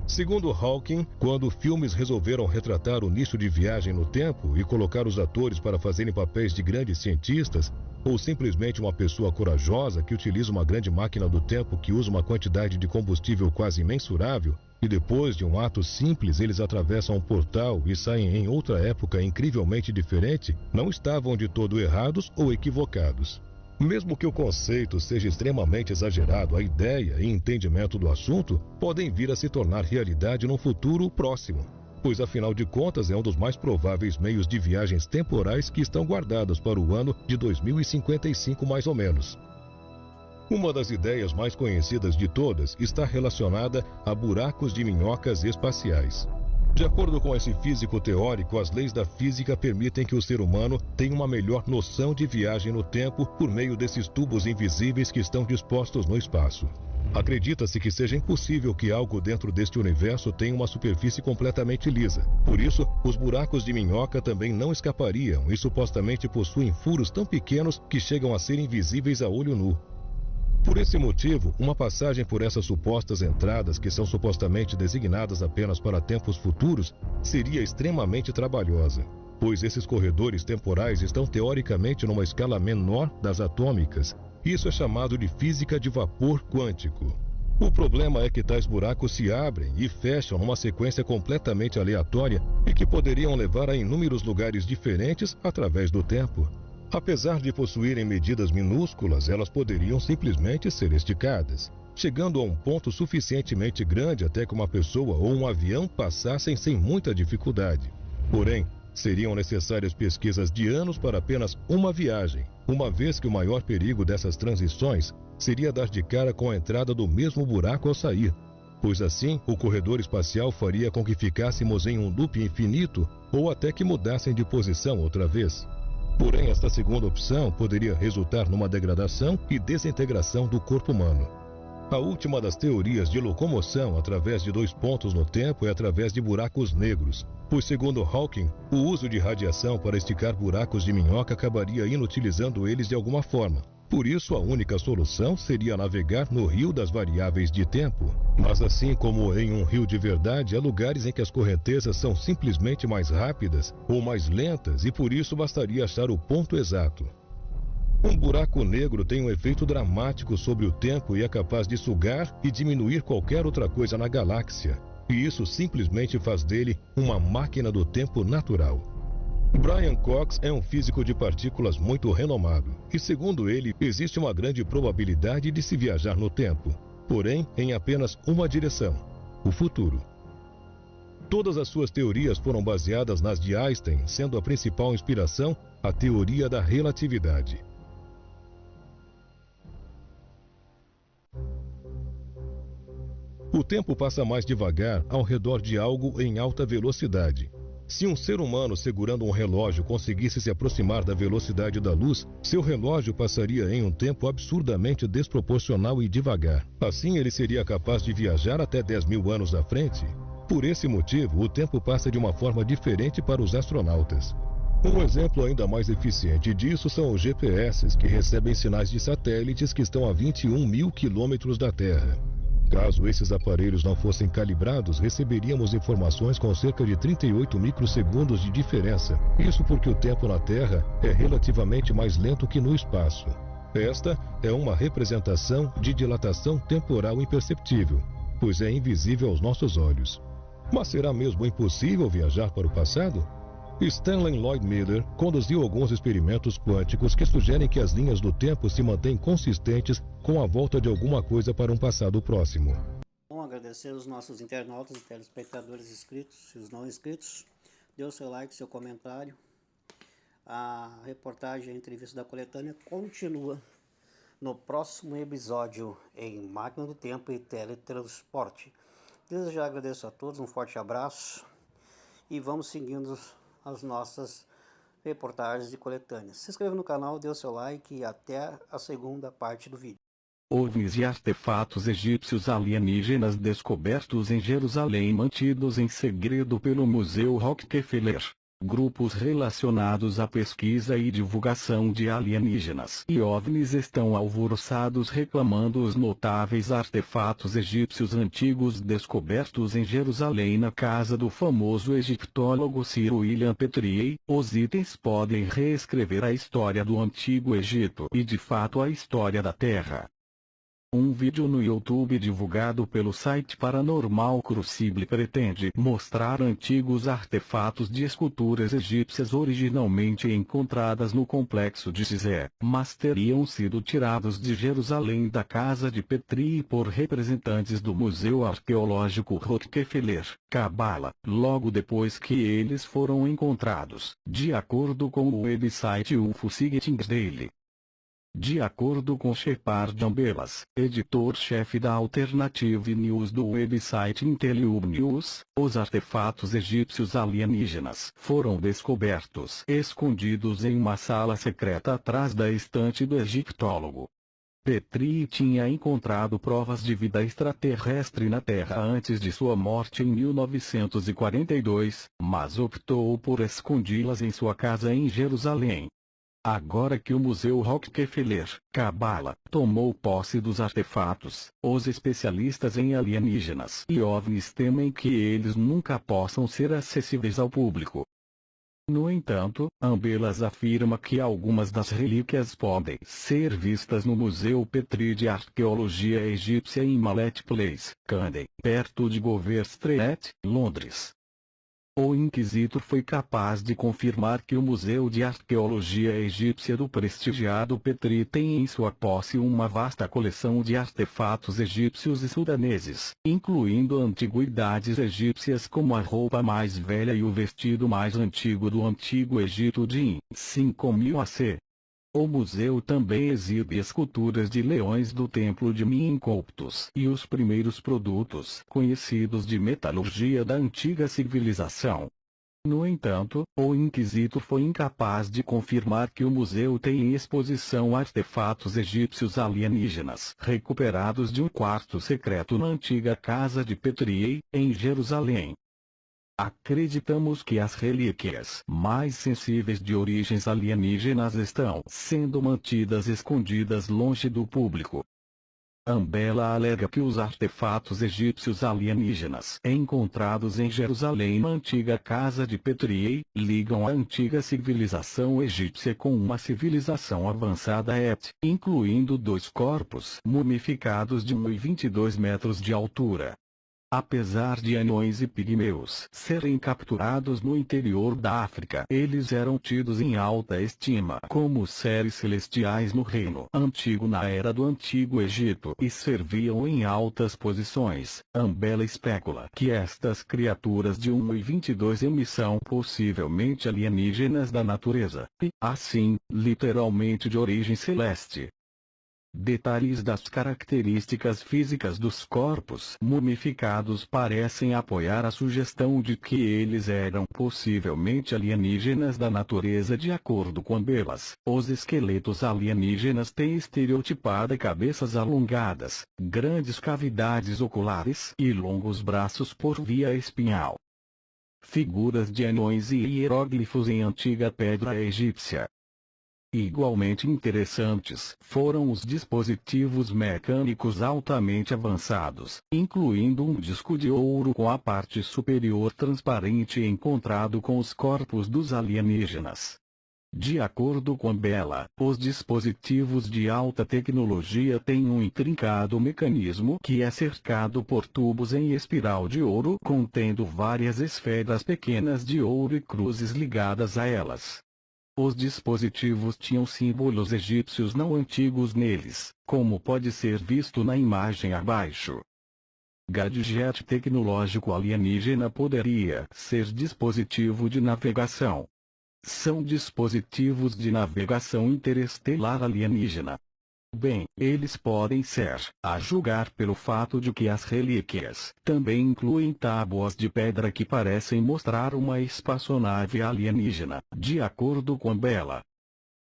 Segundo Hawking, quando filmes resolveram retratar o nicho de viagem no tempo e colocar os atores para fazerem papéis de grandes cientistas, ou simplesmente uma pessoa corajosa que utiliza uma grande máquina do tempo que usa uma quantidade de combustível quase imensurável, e depois de um ato simples eles atravessam um portal e saem em outra época incrivelmente diferente, não estavam de todo errados ou equivocados. Mesmo que o conceito seja extremamente exagerado, a ideia e entendimento do assunto podem vir a se tornar realidade num futuro próximo, pois afinal de contas é um dos mais prováveis meios de viagens temporais que estão guardados para o ano de 2055 mais ou menos. Uma das ideias mais conhecidas de todas está relacionada a buracos de minhocas espaciais. De acordo com esse físico teórico, as leis da física permitem que o ser humano tenha uma melhor noção de viagem no tempo por meio desses tubos invisíveis que estão dispostos no espaço. Acredita-se que seja impossível que algo dentro deste universo tenha uma superfície completamente lisa. Por isso, os buracos de minhoca também não escapariam e supostamente possuem furos tão pequenos que chegam a ser invisíveis a olho nu. Por esse motivo, uma passagem por essas supostas entradas, que são supostamente designadas apenas para tempos futuros, seria extremamente trabalhosa, pois esses corredores temporais estão teoricamente numa escala menor das atômicas. Isso é chamado de física de vapor quântico. O problema é que tais buracos se abrem e fecham numa sequência completamente aleatória e que poderiam levar a inúmeros lugares diferentes através do tempo. Apesar de possuírem medidas minúsculas, elas poderiam simplesmente ser esticadas, chegando a um ponto suficientemente grande até que uma pessoa ou um avião passassem sem muita dificuldade. Porém, seriam necessárias pesquisas de anos para apenas uma viagem, uma vez que o maior perigo dessas transições seria dar de cara com a entrada do mesmo buraco ao sair, pois assim o corredor espacial faria com que ficássemos em um loop infinito ou até que mudassem de posição outra vez. Porém, esta segunda opção poderia resultar numa degradação e desintegração do corpo humano. A última das teorias de locomoção através de dois pontos no tempo é através de buracos negros, pois, segundo Hawking, o uso de radiação para esticar buracos de minhoca acabaria inutilizando eles de alguma forma. Por isso, a única solução seria navegar no rio das variáveis de tempo. Mas assim como em um rio de verdade, há lugares em que as correntezas são simplesmente mais rápidas ou mais lentas e por isso bastaria achar o ponto exato. Um buraco negro tem um efeito dramático sobre o tempo e é capaz de sugar e diminuir qualquer outra coisa na galáxia. E isso simplesmente faz dele uma máquina do tempo natural. Brian Cox é um físico de partículas muito renomado, e segundo ele, existe uma grande probabilidade de se viajar no tempo, porém em apenas uma direção, o futuro. Todas as suas teorias foram baseadas nas de Einstein, sendo a principal inspiração a teoria da relatividade. O tempo passa mais devagar ao redor de algo em alta velocidade. Se um ser humano segurando um relógio conseguisse se aproximar da velocidade da luz, seu relógio passaria em um tempo absurdamente desproporcional e devagar. Assim, ele seria capaz de viajar até 10.000 anos à frente. Por esse motivo, o tempo passa de uma forma diferente para os astronautas. Um exemplo ainda mais eficiente disso são os GPS, que recebem sinais de satélites que estão a 21.000 quilômetros da Terra. Caso esses aparelhos não fossem calibrados, receberíamos informações com cerca de 38 microsegundos de diferença. Isso porque o tempo na Terra é relativamente mais lento que no espaço. Esta é uma representação de dilatação temporal imperceptível, pois é invisível aos nossos olhos. Mas será mesmo impossível viajar para o passado? Stanley Lloyd Miller conduziu alguns experimentos quânticos que sugerem que as linhas do tempo se mantêm consistentes com a volta de alguma coisa para um passado próximo. Bom, agradecer os nossos internautas e telespectadores inscritos e os não inscritos. Dê o seu like, seu comentário. A reportagem, a entrevista da coletânea continua no próximo episódio em Máquina do Tempo e Teletransporte. Desde já agradeço a todos, um forte abraço e vamos seguindo as nossas reportagens e coletâneas. Se inscreva no canal, dê o seu like e até a segunda parte do vídeo. OVNIs e artefatos egípcios alienígenas descobertos em Jerusalém mantidos em segredo pelo Museu Rockefeller. Grupos relacionados à pesquisa e divulgação de alienígenas e OVNIs estão alvoroçados reclamando os notáveis artefatos egípcios antigos descobertos em Jerusalém na casa do famoso egiptólogo Sir William Petrie. Os itens podem reescrever a história do Antigo Egito e de fato a história da Terra. Um vídeo no YouTube divulgado pelo site Paranormal Crucible pretende mostrar antigos artefatos de esculturas egípcias originalmente encontradas no complexo de Gizé, mas teriam sido tirados de Jerusalém da casa de Petrie por representantes do Museu Arqueológico Rockefeller, Cabala, logo depois que eles foram encontrados, de acordo com o website UFO Sightings Daily. De acordo com Shepard Ambelas, editor-chefe da Alternative News do website Intelliub News, os artefatos egípcios alienígenas foram descobertos escondidos em uma sala secreta atrás da estante do egiptólogo. Petrie tinha encontrado provas de vida extraterrestre na Terra antes de sua morte em 1942, mas optou por escondi-las em sua casa em Jerusalém. Agora que o Museu Rockefeller, Kabbalah, tomou posse dos artefatos, os especialistas em alienígenas e OVNIs temem que eles nunca possam ser acessíveis ao público. No entanto, Ambelas afirma que algumas das relíquias podem ser vistas no Museu Petrie de Arqueologia Egípcia em Mallet Place, Camden, perto de Gower Street, Londres. O inquisitor foi capaz de confirmar que o Museu de Arqueologia Egípcia do prestigiado Petrie tem em sua posse uma vasta coleção de artefatos egípcios e sudaneses, incluindo antiguidades egípcias como a roupa mais velha e o vestido mais antigo do Antigo Egito de 5000 AC. O museu também exibe esculturas de leões do Templo de Minkoptos e os primeiros produtos conhecidos de metalurgia da antiga civilização. No entanto, o inquisitor foi incapaz de confirmar que o museu tem em exposição artefatos egípcios alienígenas recuperados de um quarto secreto na antiga casa de Petrie, em Jerusalém. Acreditamos que as relíquias mais sensíveis de origens alienígenas estão sendo mantidas escondidas longe do público. Ambela alega que os artefatos egípcios alienígenas encontrados em Jerusalém na antiga casa de Petrie ligam a antiga civilização egípcia com uma civilização avançada incluindo 2 corpos mumificados de 1,22 metros de altura. Apesar de anões e pigmeus serem capturados no interior da África, eles eram tidos em alta estima como seres celestiais no reino antigo na era do Antigo Egito e serviam em altas posições. Ambela especula que estas criaturas de 1,22 m são possivelmente alienígenas da natureza, e, assim, literalmente de origem celeste. Detalhes das características físicas dos corpos mumificados parecem apoiar a sugestão de que eles eram possivelmente alienígenas da natureza. De acordo com Ambelas, os esqueletos alienígenas têm estereotipada cabeças alongadas, grandes cavidades oculares e longos braços por via espinhal. Figuras de anões e hieróglifos em antiga pedra egípcia. Igualmente interessantes foram os dispositivos mecânicos altamente avançados, incluindo um disco de ouro com a parte superior transparente encontrado com os corpos dos alienígenas. De acordo com Ambela, os dispositivos de alta tecnologia têm um intrincado mecanismo que é cercado por tubos em espiral de ouro contendo várias esferas pequenas de ouro e cruzes ligadas a elas. Os dispositivos tinham símbolos egípcios não antigos neles, como pode ser visto na imagem abaixo. Gadget tecnológico alienígena poderia ser dispositivo de navegação. São dispositivos de navegação interestelar alienígena. Bem, eles podem ser, a julgar pelo fato de que as relíquias também incluem tábuas de pedra que parecem mostrar uma espaçonave alienígena, de acordo com Ambela.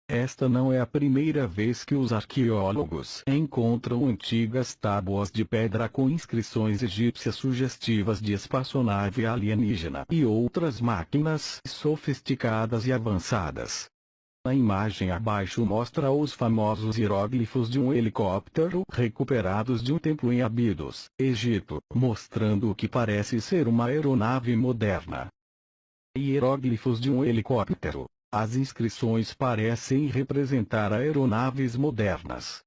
Esta não é a primeira vez que os arqueólogos encontram antigas tábuas de pedra com inscrições egípcias sugestivas de espaçonave alienígena e outras máquinas sofisticadas e avançadas. A imagem abaixo mostra os famosos hieróglifos de um helicóptero recuperados de um templo em Abidos, Egito, mostrando o que parece ser uma aeronave moderna. Hieróglifos de um helicóptero. As inscrições parecem representar aeronaves modernas.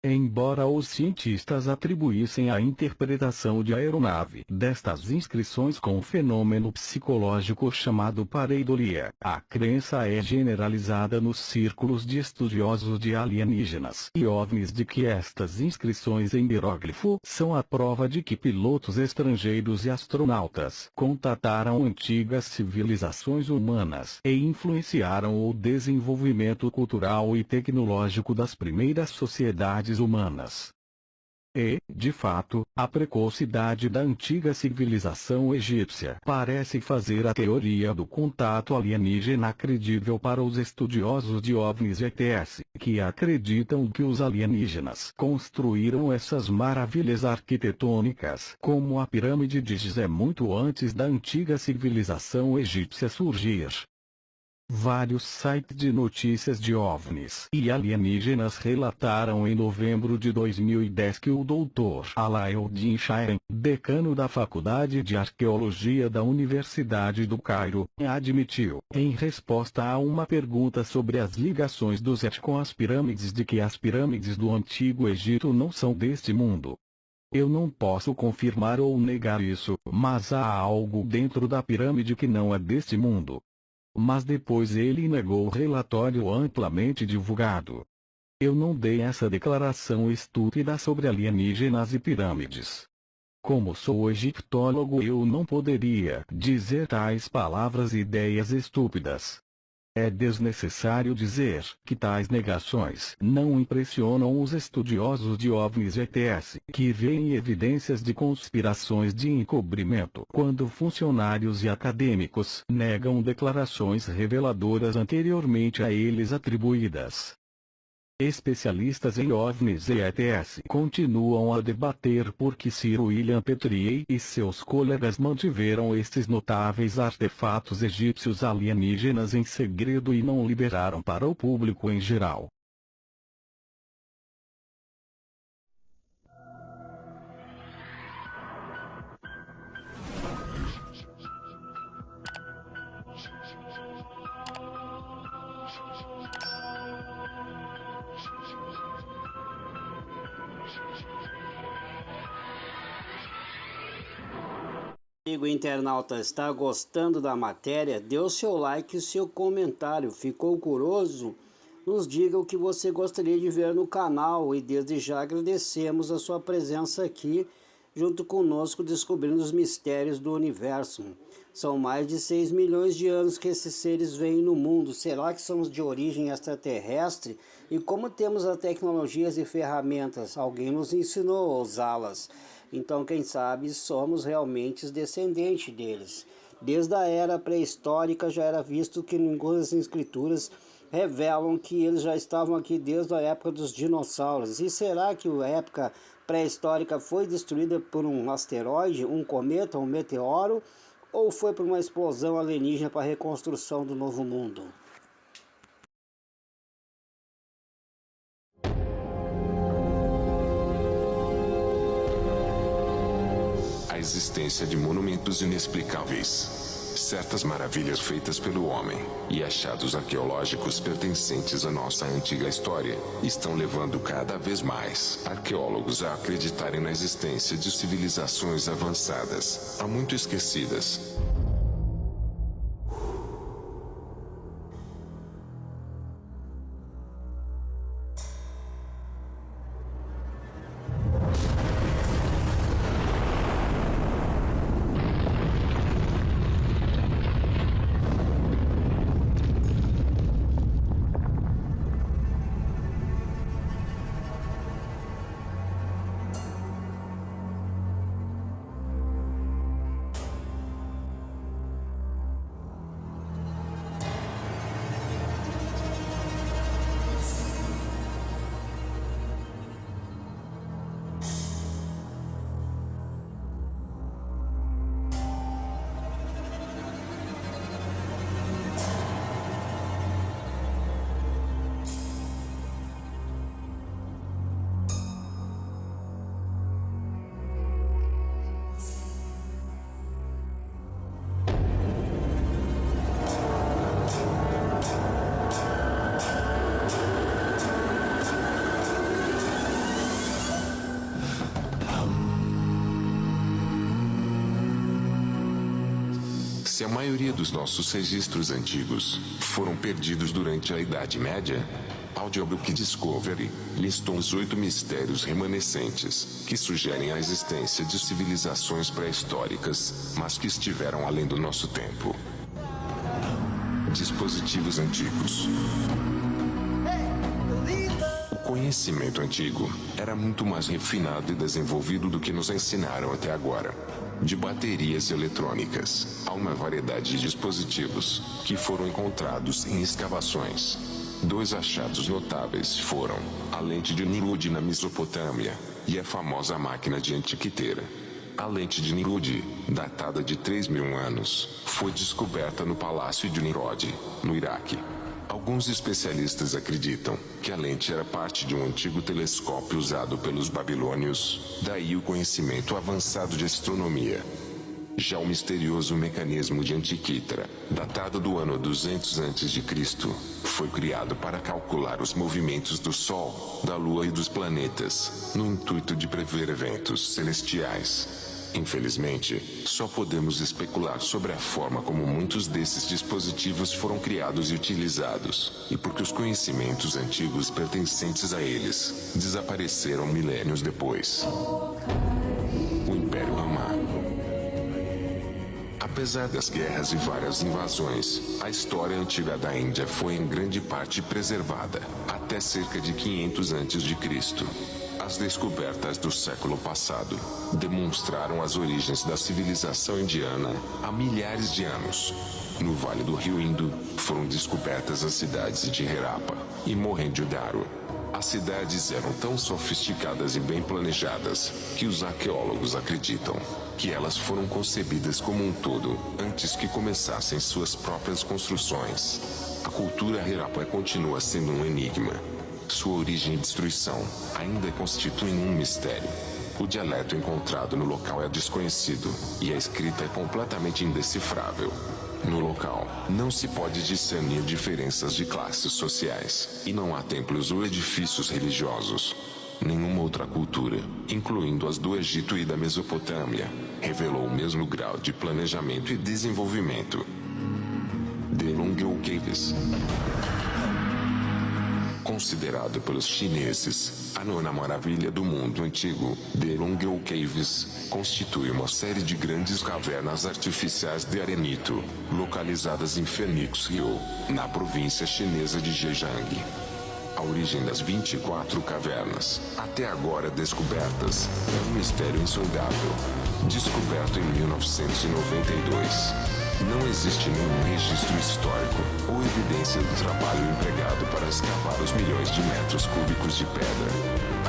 Embora os cientistas atribuíssem a interpretação de aeronave destas inscrições com um fenômeno psicológico chamado pareidolia, a crença é generalizada nos círculos de estudiosos de alienígenas e OVNIs de que estas inscrições em hieróglifo são a prova de que pilotos estrangeiros e astronautas contataram antigas civilizações humanas e influenciaram o desenvolvimento cultural e tecnológico das primeiras sociedades humanas. E, de fato, a precocidade da antiga civilização egípcia parece fazer a teoria do contato alienígena credível para os estudiosos de OVNIs e ETS, que acreditam que os alienígenas construíram essas maravilhas arquitetônicas, como a pirâmide de Gizé muito antes da antiga civilização egípcia surgir. Vários sites de notícias de OVNIs e alienígenas relataram em novembro de 2010 que o Dr. Alauddin Shaheen, decano da Faculdade de Arqueologia da Universidade do Cairo, admitiu, em resposta a uma pergunta sobre as ligações dos ET com as pirâmides, de que as pirâmides do Antigo Egito não são deste mundo. Eu não posso confirmar ou negar isso, mas há algo dentro da pirâmide que não é deste mundo. Mas depois ele negou o relatório amplamente divulgado. Eu não dei essa declaração estúpida sobre alienígenas e pirâmides. Como sou egiptólogo, eu não poderia dizer tais palavras e ideias estúpidas. É desnecessário dizer que tais negações não impressionam os estudiosos de OVNIs e ETS, que veem evidências de conspirações de encobrimento quando funcionários e acadêmicos negam declarações reveladoras anteriormente a eles atribuídas. Especialistas em OVNIs e ETS continuam a debater por que Sir William Petrier e seus colegas mantiveram estes notáveis artefatos egípcios alienígenas em segredo e não liberaram para o público em geral. Amigo internauta, está gostando da matéria? Dê o seu like e o seu comentário. Ficou curioso? Nos diga o que você gostaria de ver no canal e desde já agradecemos a sua presença aqui junto conosco descobrindo os mistérios do universo. São mais de 6 milhões de anos que esses seres vêm no mundo. Será que somos de origem extraterrestre? E como temos as tecnologias e ferramentas? Alguém nos ensinou a usá-las. Então, quem sabe, somos realmente os descendentes deles. Desde a era pré-histórica já era visto que algumas escrituras revelam que eles já estavam aqui desde a época dos dinossauros. E será que a época pré-histórica foi destruída por um asteroide, um cometa, um meteoro? Ou foi por uma explosão alienígena para a reconstrução do novo mundo? A existência de monumentos inexplicáveis, certas maravilhas feitas pelo homem e achados arqueológicos pertencentes à nossa antiga história estão levando cada vez mais arqueólogos a acreditarem na existência de civilizações avançadas, há muito esquecidas. Se a maioria dos nossos registros antigos foram perdidos durante a Idade Média, Audiobook Discovery listou os 8 mistérios remanescentes que sugerem a existência de civilizações pré-históricas, mas que estiveram além do nosso tempo. Dispositivos antigos. O conhecimento antigo era muito mais refinado e desenvolvido do que nos ensinaram até agora. De baterias eletrônicas a uma variedade de dispositivos que foram encontrados em escavações. 2 achados notáveis foram a lente de Nimrud na Mesopotâmia e a famosa máquina de Antiquiteira. A lente de Nimrud, datada de 3.000 anos, foi descoberta no Palácio de Nimrod, no Iraque. Alguns especialistas acreditam que a lente era parte de um antigo telescópio usado pelos babilônios, daí o conhecimento avançado de astronomia. Já o misterioso mecanismo de Antiquiteira, datado do ano 200 a.C., foi criado para calcular os movimentos do Sol, da Lua e dos planetas, no intuito de prever eventos celestiais. Infelizmente, só podemos especular sobre a forma como muitos desses dispositivos foram criados e utilizados, e porque os conhecimentos antigos pertencentes a eles desapareceram milênios depois. O Império Romano. Apesar das guerras e várias invasões, a história antiga da Índia foi em grande parte preservada, até cerca de 500 a.C. As descobertas do século passado demonstraram as origens da civilização indiana há milhares de anos. No Vale do Rio Indo, foram descobertas as cidades de Harappa e Mohenjo-Daro. As cidades eram tão sofisticadas e bem planejadas que os arqueólogos acreditam que elas foram concebidas como um todo antes que começassem suas próprias construções. A cultura Harappa continua sendo um enigma. Sua origem e destruição ainda constituem um mistério. O dialeto encontrado no local é desconhecido e a escrita é completamente indecifrável. No local, não se pode discernir diferenças de classes sociais, e não há templos ou edifícios religiosos. Nenhuma outra cultura, incluindo as do Egito e da Mesopotâmia, revelou o mesmo grau de planejamento e desenvolvimento. The Longou Caves. Considerado pelos chineses a 9ª maravilha do mundo antigo, The Longou Caves constitui uma série de grandes cavernas artificiais de arenito, localizadas em Phoenix-Rio, na província chinesa de Zhejiang. A origem das 24 cavernas, até agora descobertas, é um mistério insondável. Descoberto em 1992. Não existe nenhum registro histórico ou evidência do trabalho empregado para escavar os milhões de metros cúbicos de pedra.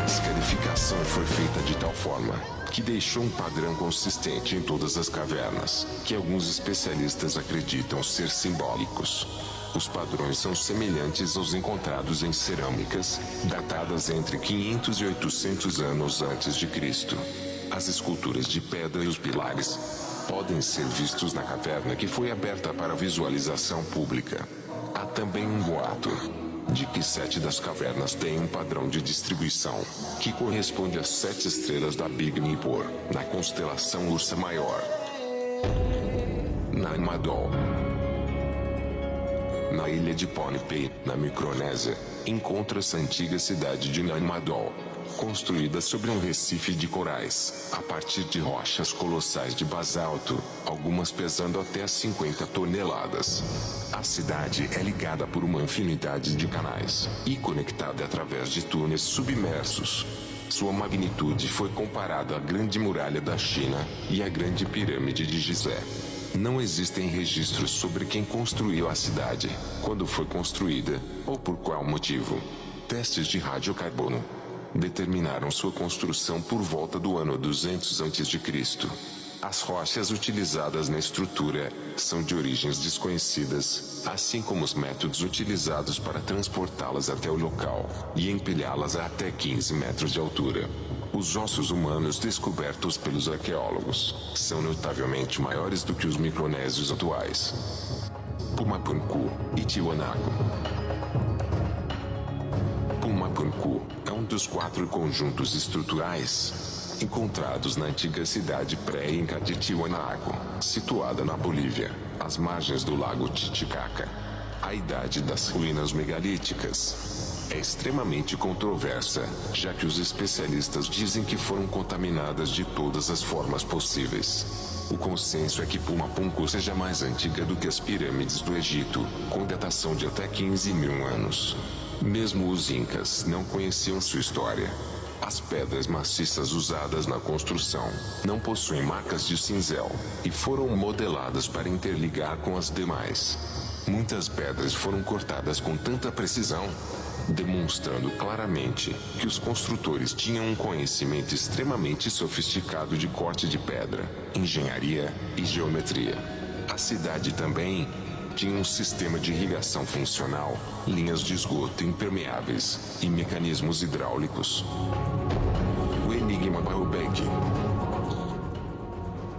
A escarificação foi feita de tal forma que deixou um padrão consistente em todas as cavernas, que alguns especialistas acreditam ser simbólicos. Os padrões são semelhantes aos encontrados em cerâmicas, datadas entre 500 e 800 anos antes de Cristo. As esculturas de pedra e os pilares podem ser vistos na caverna que foi aberta para visualização pública. Há também um boato de que 7 das cavernas têm um padrão de distribuição que corresponde às 7 estrelas da Big Dipper, na constelação Ursa Maior. Naimadol. Na ilha de Pohnpei, na Micronésia, encontra-se a antiga cidade de Naimadol, construída sobre um recife de corais, a partir de rochas colossais de basalto, algumas pesando até 50 toneladas. A cidade é ligada por uma infinidade de canais e conectada através de túneis submersos. Sua magnitude foi comparada à Grande Muralha da China e à Grande Pirâmide de Gizé. Não existem registros sobre quem construiu a cidade, quando foi construída, ou por qual motivo. Testes de radiocarbono determinaram sua construção por volta do ano 200 a.C. As rochas utilizadas na estrutura são de origens desconhecidas, assim como os métodos utilizados para transportá-las até o local e empilhá-las a até 15 metros de altura. Os ossos humanos descobertos pelos arqueólogos são notavelmente maiores do que os micronésios atuais. Pumapunku e Tiwanaku. Pumapunku é um dos 4 conjuntos estruturais encontrados na antiga cidade pré-inca de Tiwanaku, situada na Bolívia, às margens do lago Titicaca. A idade das ruínas megalíticas é extremamente controversa, já que os especialistas dizem que foram contaminadas de todas as formas possíveis. O consenso é que Pumapunku seja mais antiga do que as pirâmides do Egito, com datação de até 15.000 anos. Mesmo os incas não conheciam sua história. As pedras maciças usadas na construção não possuem marcas de cinzel e foram modeladas para interligar com as demais. Muitas pedras foram cortadas com tanta precisão, demonstrando claramente que os construtores tinham um conhecimento extremamente sofisticado de corte de pedra, engenharia e geometria. A cidade também tinha um sistema de irrigação funcional, linhas de esgoto impermeáveis e mecanismos hidráulicos. O enigma Baalbek.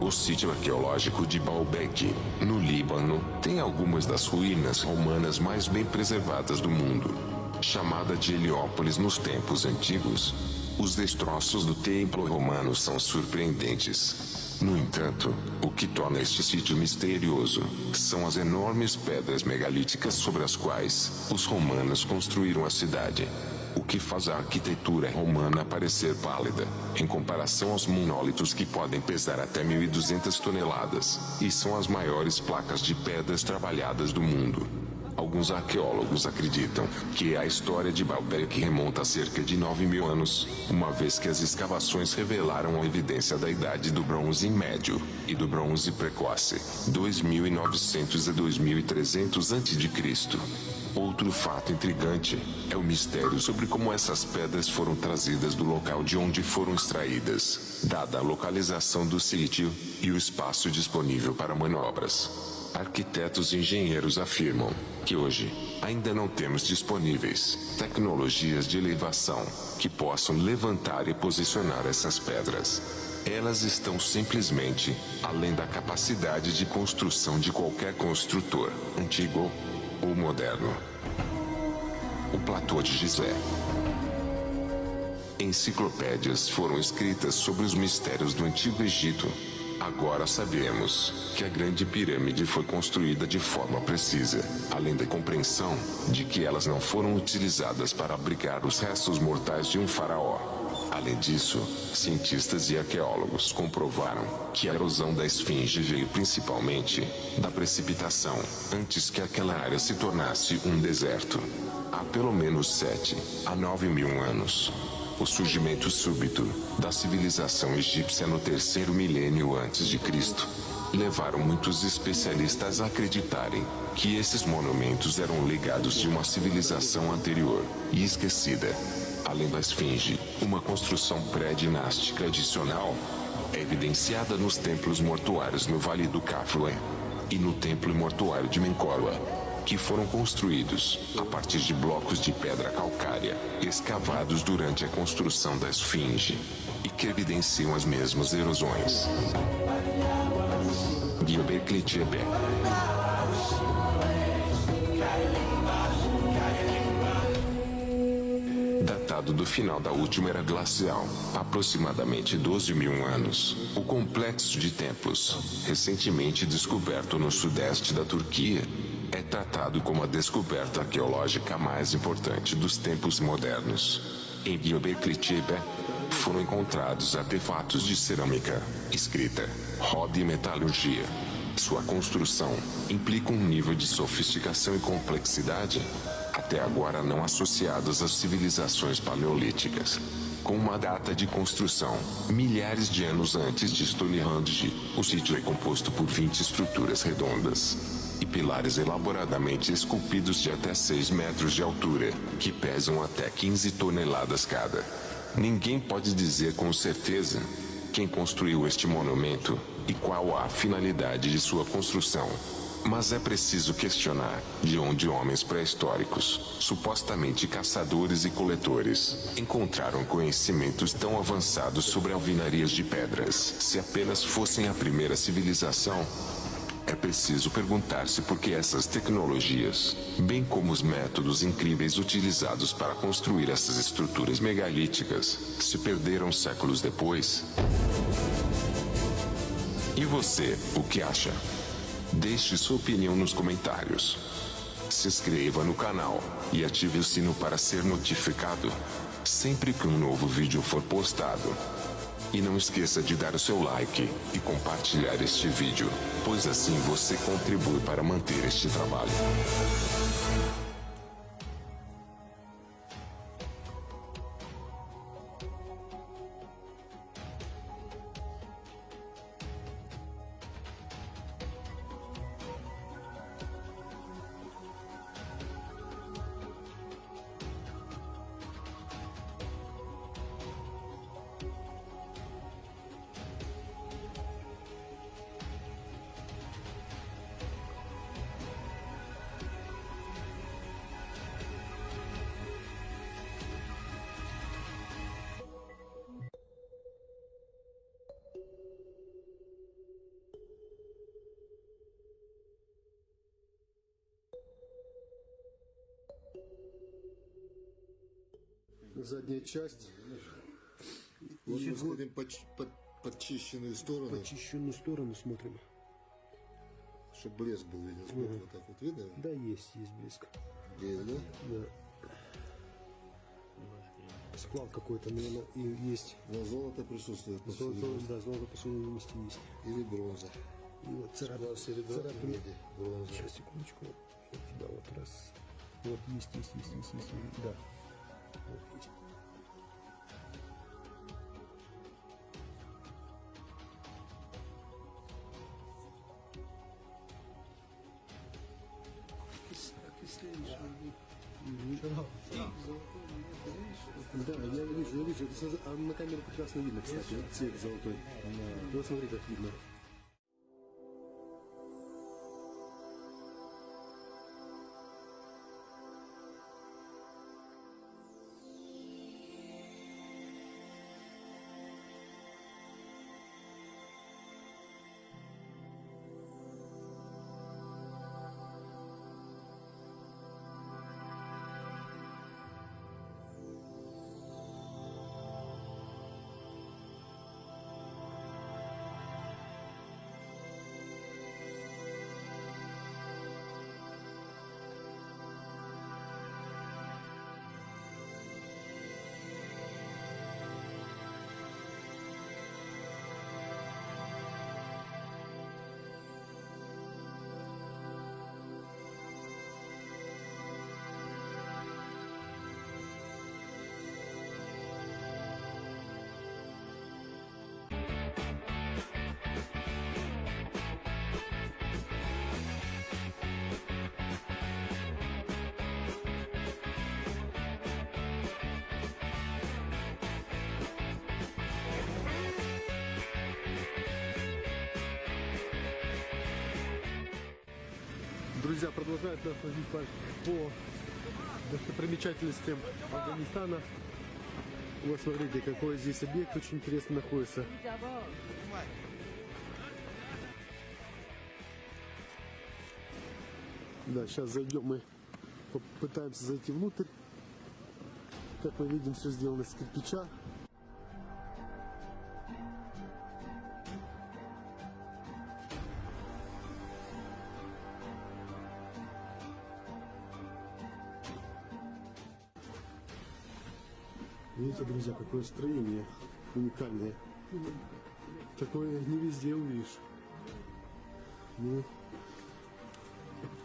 O sítio arqueológico de Baalbek, no Líbano, tem algumas das ruínas romanas mais bem preservadas do mundo. Chamada de Heliópolis nos tempos antigos, os destroços do templo romano são surpreendentes. No entanto, o que torna este sítio misterioso são as enormes pedras megalíticas sobre as quais os romanos construíram a cidade, o que faz a arquitetura romana parecer pálida, em comparação aos monólitos que podem pesar até 1.200 toneladas, e são as maiores placas de pedras trabalhadas do mundo. Alguns arqueólogos acreditam que a história de Baalbek remonta a cerca de 9.000 anos, uma vez que as escavações revelaram a evidência da Idade do Bronze Médio e do Bronze Precoce, 2.900 a 2.300 a.C. Outro fato intrigante é o mistério sobre como essas pedras foram trazidas do local de onde foram extraídas, dada a localização do sítio e o espaço disponível para manobras. Arquitetos e engenheiros afirmam que hoje ainda não temos disponíveis tecnologias de elevação que possam levantar e posicionar essas pedras. Elas estão simplesmente além da capacidade de construção de qualquer construtor, antigo ou moderno. O Platô de Gizé. Enciclopédias foram escritas sobre os mistérios do Antigo Egito. Agora sabemos que a Grande Pirâmide foi construída de forma precisa, além da compreensão de que elas não foram utilizadas para abrigar os restos mortais de um faraó. Além disso, cientistas e arqueólogos comprovaram que a erosão da esfinge veio principalmente da precipitação, antes que aquela área se tornasse um deserto. Há pelo menos 7 a 9.000 anos. O surgimento súbito da civilização egípcia no 3º milênio antes de Cristo levaram muitos especialistas a acreditarem que esses monumentos eram legados de uma civilização anterior e esquecida. Além da esfinge, uma construção pré-dinástica adicional é evidenciada nos templos mortuários no Vale do Kafue e no templo mortuário de Menkaure, que foram construídos a partir de blocos de pedra calcária escavados durante a construção da esfinge e que evidenciam as mesmas erosões. Göbekli Tepe. Datado do final da última era glacial, aproximadamente 12.000 anos, o complexo de templos, recentemente descoberto no sudeste da Turquia, é tratado como a descoberta arqueológica mais importante dos tempos modernos. Em Göbekli Tepe, foram encontrados artefatos de cerâmica, escrita, roda e metalurgia. Sua construção implica um nível de sofisticação e complexidade até agora não associados às civilizações paleolíticas. Com uma data de construção milhares de anos antes de Stonehenge, o sítio é composto por 20 estruturas redondas e pilares elaboradamente esculpidos de até 6 metros de altura, que pesam até 15 toneladas cada. Ninguém pode dizer com certeza quem construiu este monumento e qual a finalidade de sua construção. Mas é preciso questionar de onde homens pré-históricos, supostamente caçadores e coletores, encontraram conhecimentos tão avançados sobre alvenarias de pedras, se apenas fossem a primeira civilização. É preciso perguntar-se por que essas tecnologias, bem como os métodos incríveis utilizados para construir essas estruturas megalíticas, se perderam séculos depois. E você, o que acha? Deixe sua opinião nos comentários. Se inscreva no canal e ative o sino para ser notificado sempre que um novo vídeo for postado. E não esqueça de dar o seu like e compartilhar este vídeo, pois assim você contribui para manter este trabalho. Задняя часть. Вот мы смотрим подчищенную сторону. Подчищенную сторону смотрим. Чтобы блеск был виден. Смотрим, вот так вот видно? Да, есть блеск. Есть, да? Да. Сплав какой-то, наверное, и есть. Но золото присутствует. Да, золото по всему месте есть. Или бронза. И вот царапины. Бронза. Сейчас, секундочку. Вот сюда вот раз. Вот есть. Да. Вот есть. Да, я вижу. Это на камеру прекрасно видно, кстати, цвет золотой. Вот смотри, как видно. Друзья, продолжают нас возить по достопримечательностям Афганистана. Вот смотрите, какой здесь объект очень интересно находится. Да, сейчас зайдем, мы попытаемся зайти внутрь. Как мы видим, все сделано из кирпича. Видите, друзья, какое строение уникальное. Такое не везде увидишь. Ну,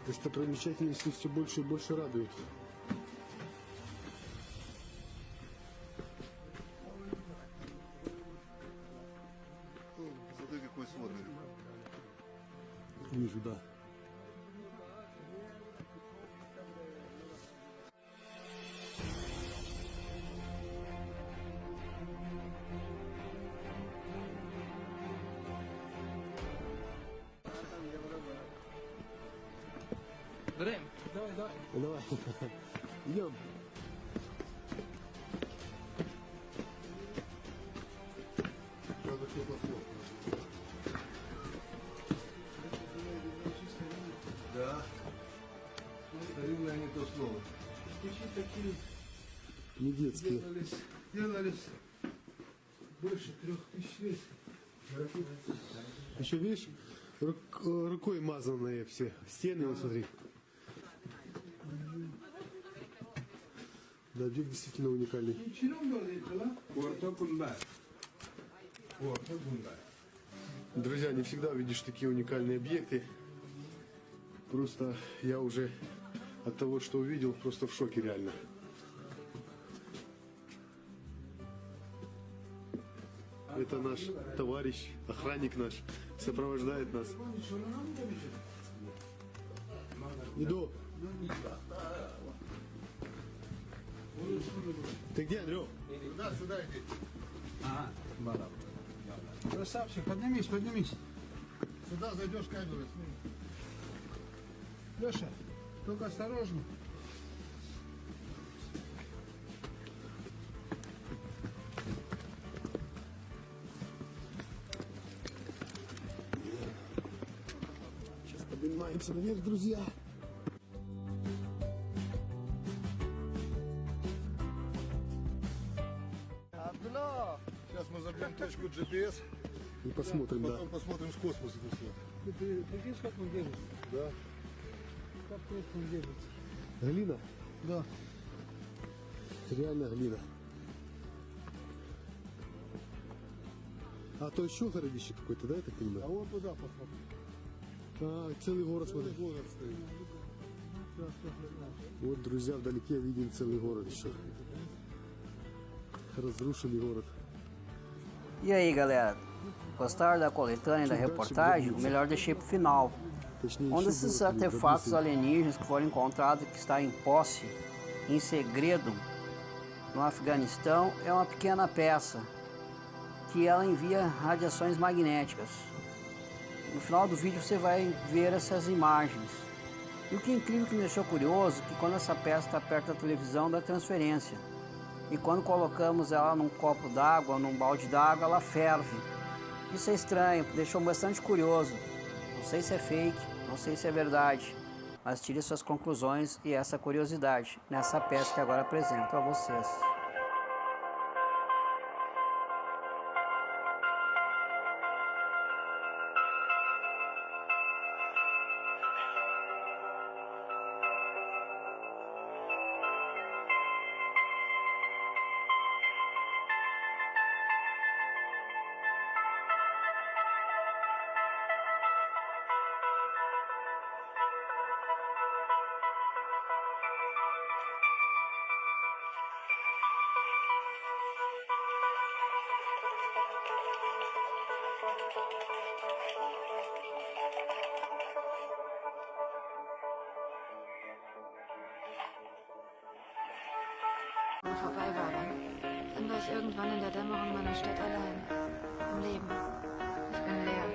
достопримечательности все больше и больше радуют. Смотри, какой сводный. Вижу, да. Давай. Идем. Не детские. Делались больше 3000 лет. Еще видишь, рукой мазанные все. Стены, вот смотри. Да, объект действительно уникальный. Друзья, не всегда видишь такие уникальные объекты. Просто я уже от того, что увидел, просто в шоке реально. Это наш товарищ, охранник наш, сопровождает нас. Иду. Ты где, Андрю? Сюда иди. Красавчик, поднимись, поднимись. Сюда зайдешь, камеру снимешь. Леша, только осторожно. Сейчас поднимаемся наверх, друзья. Сейчас мы забьем точку GPS. И посмотрим, потом посмотрим с космоса. Ты прикинь, как он держится? Да. Как крепко он держится? Глина? Да. Реально глина. А то еще городище какой-то, да, я так понимаю? А вот туда посмотри. А, целый город, смотри. Город стоит. Вот, друзья, вдалеке видим целый город еще. Разрушенный город. E aí, galera? Gostaram da coletânea e da reportagem? O melhor deixei pro final. Точнее, Um еще desses город ali, artefatos Бабисый. alienígenas que foram encontrados, que está em posse, em segredo, no Afeganistão, é uma pequena peça que ela envia radiações magnéticas. No final do vídeo você vai ver essas imagens. E o que é incrível, que me deixou curioso, que quando essa peça está perto da televisão, dá transferência. E quando colocamos ela num copo d'água, num balde d'água, ela ferve. Isso é estranho, deixou bastante curioso. Não sei se é fake, não sei se é verdade, mas tire suas conclusões e essa curiosidade nessa peça que agora apresento a vocês. Vorbei war dann war ich irgendwann in der Dämmerung meiner Stadt allein. Am Leben. Ich bin leer.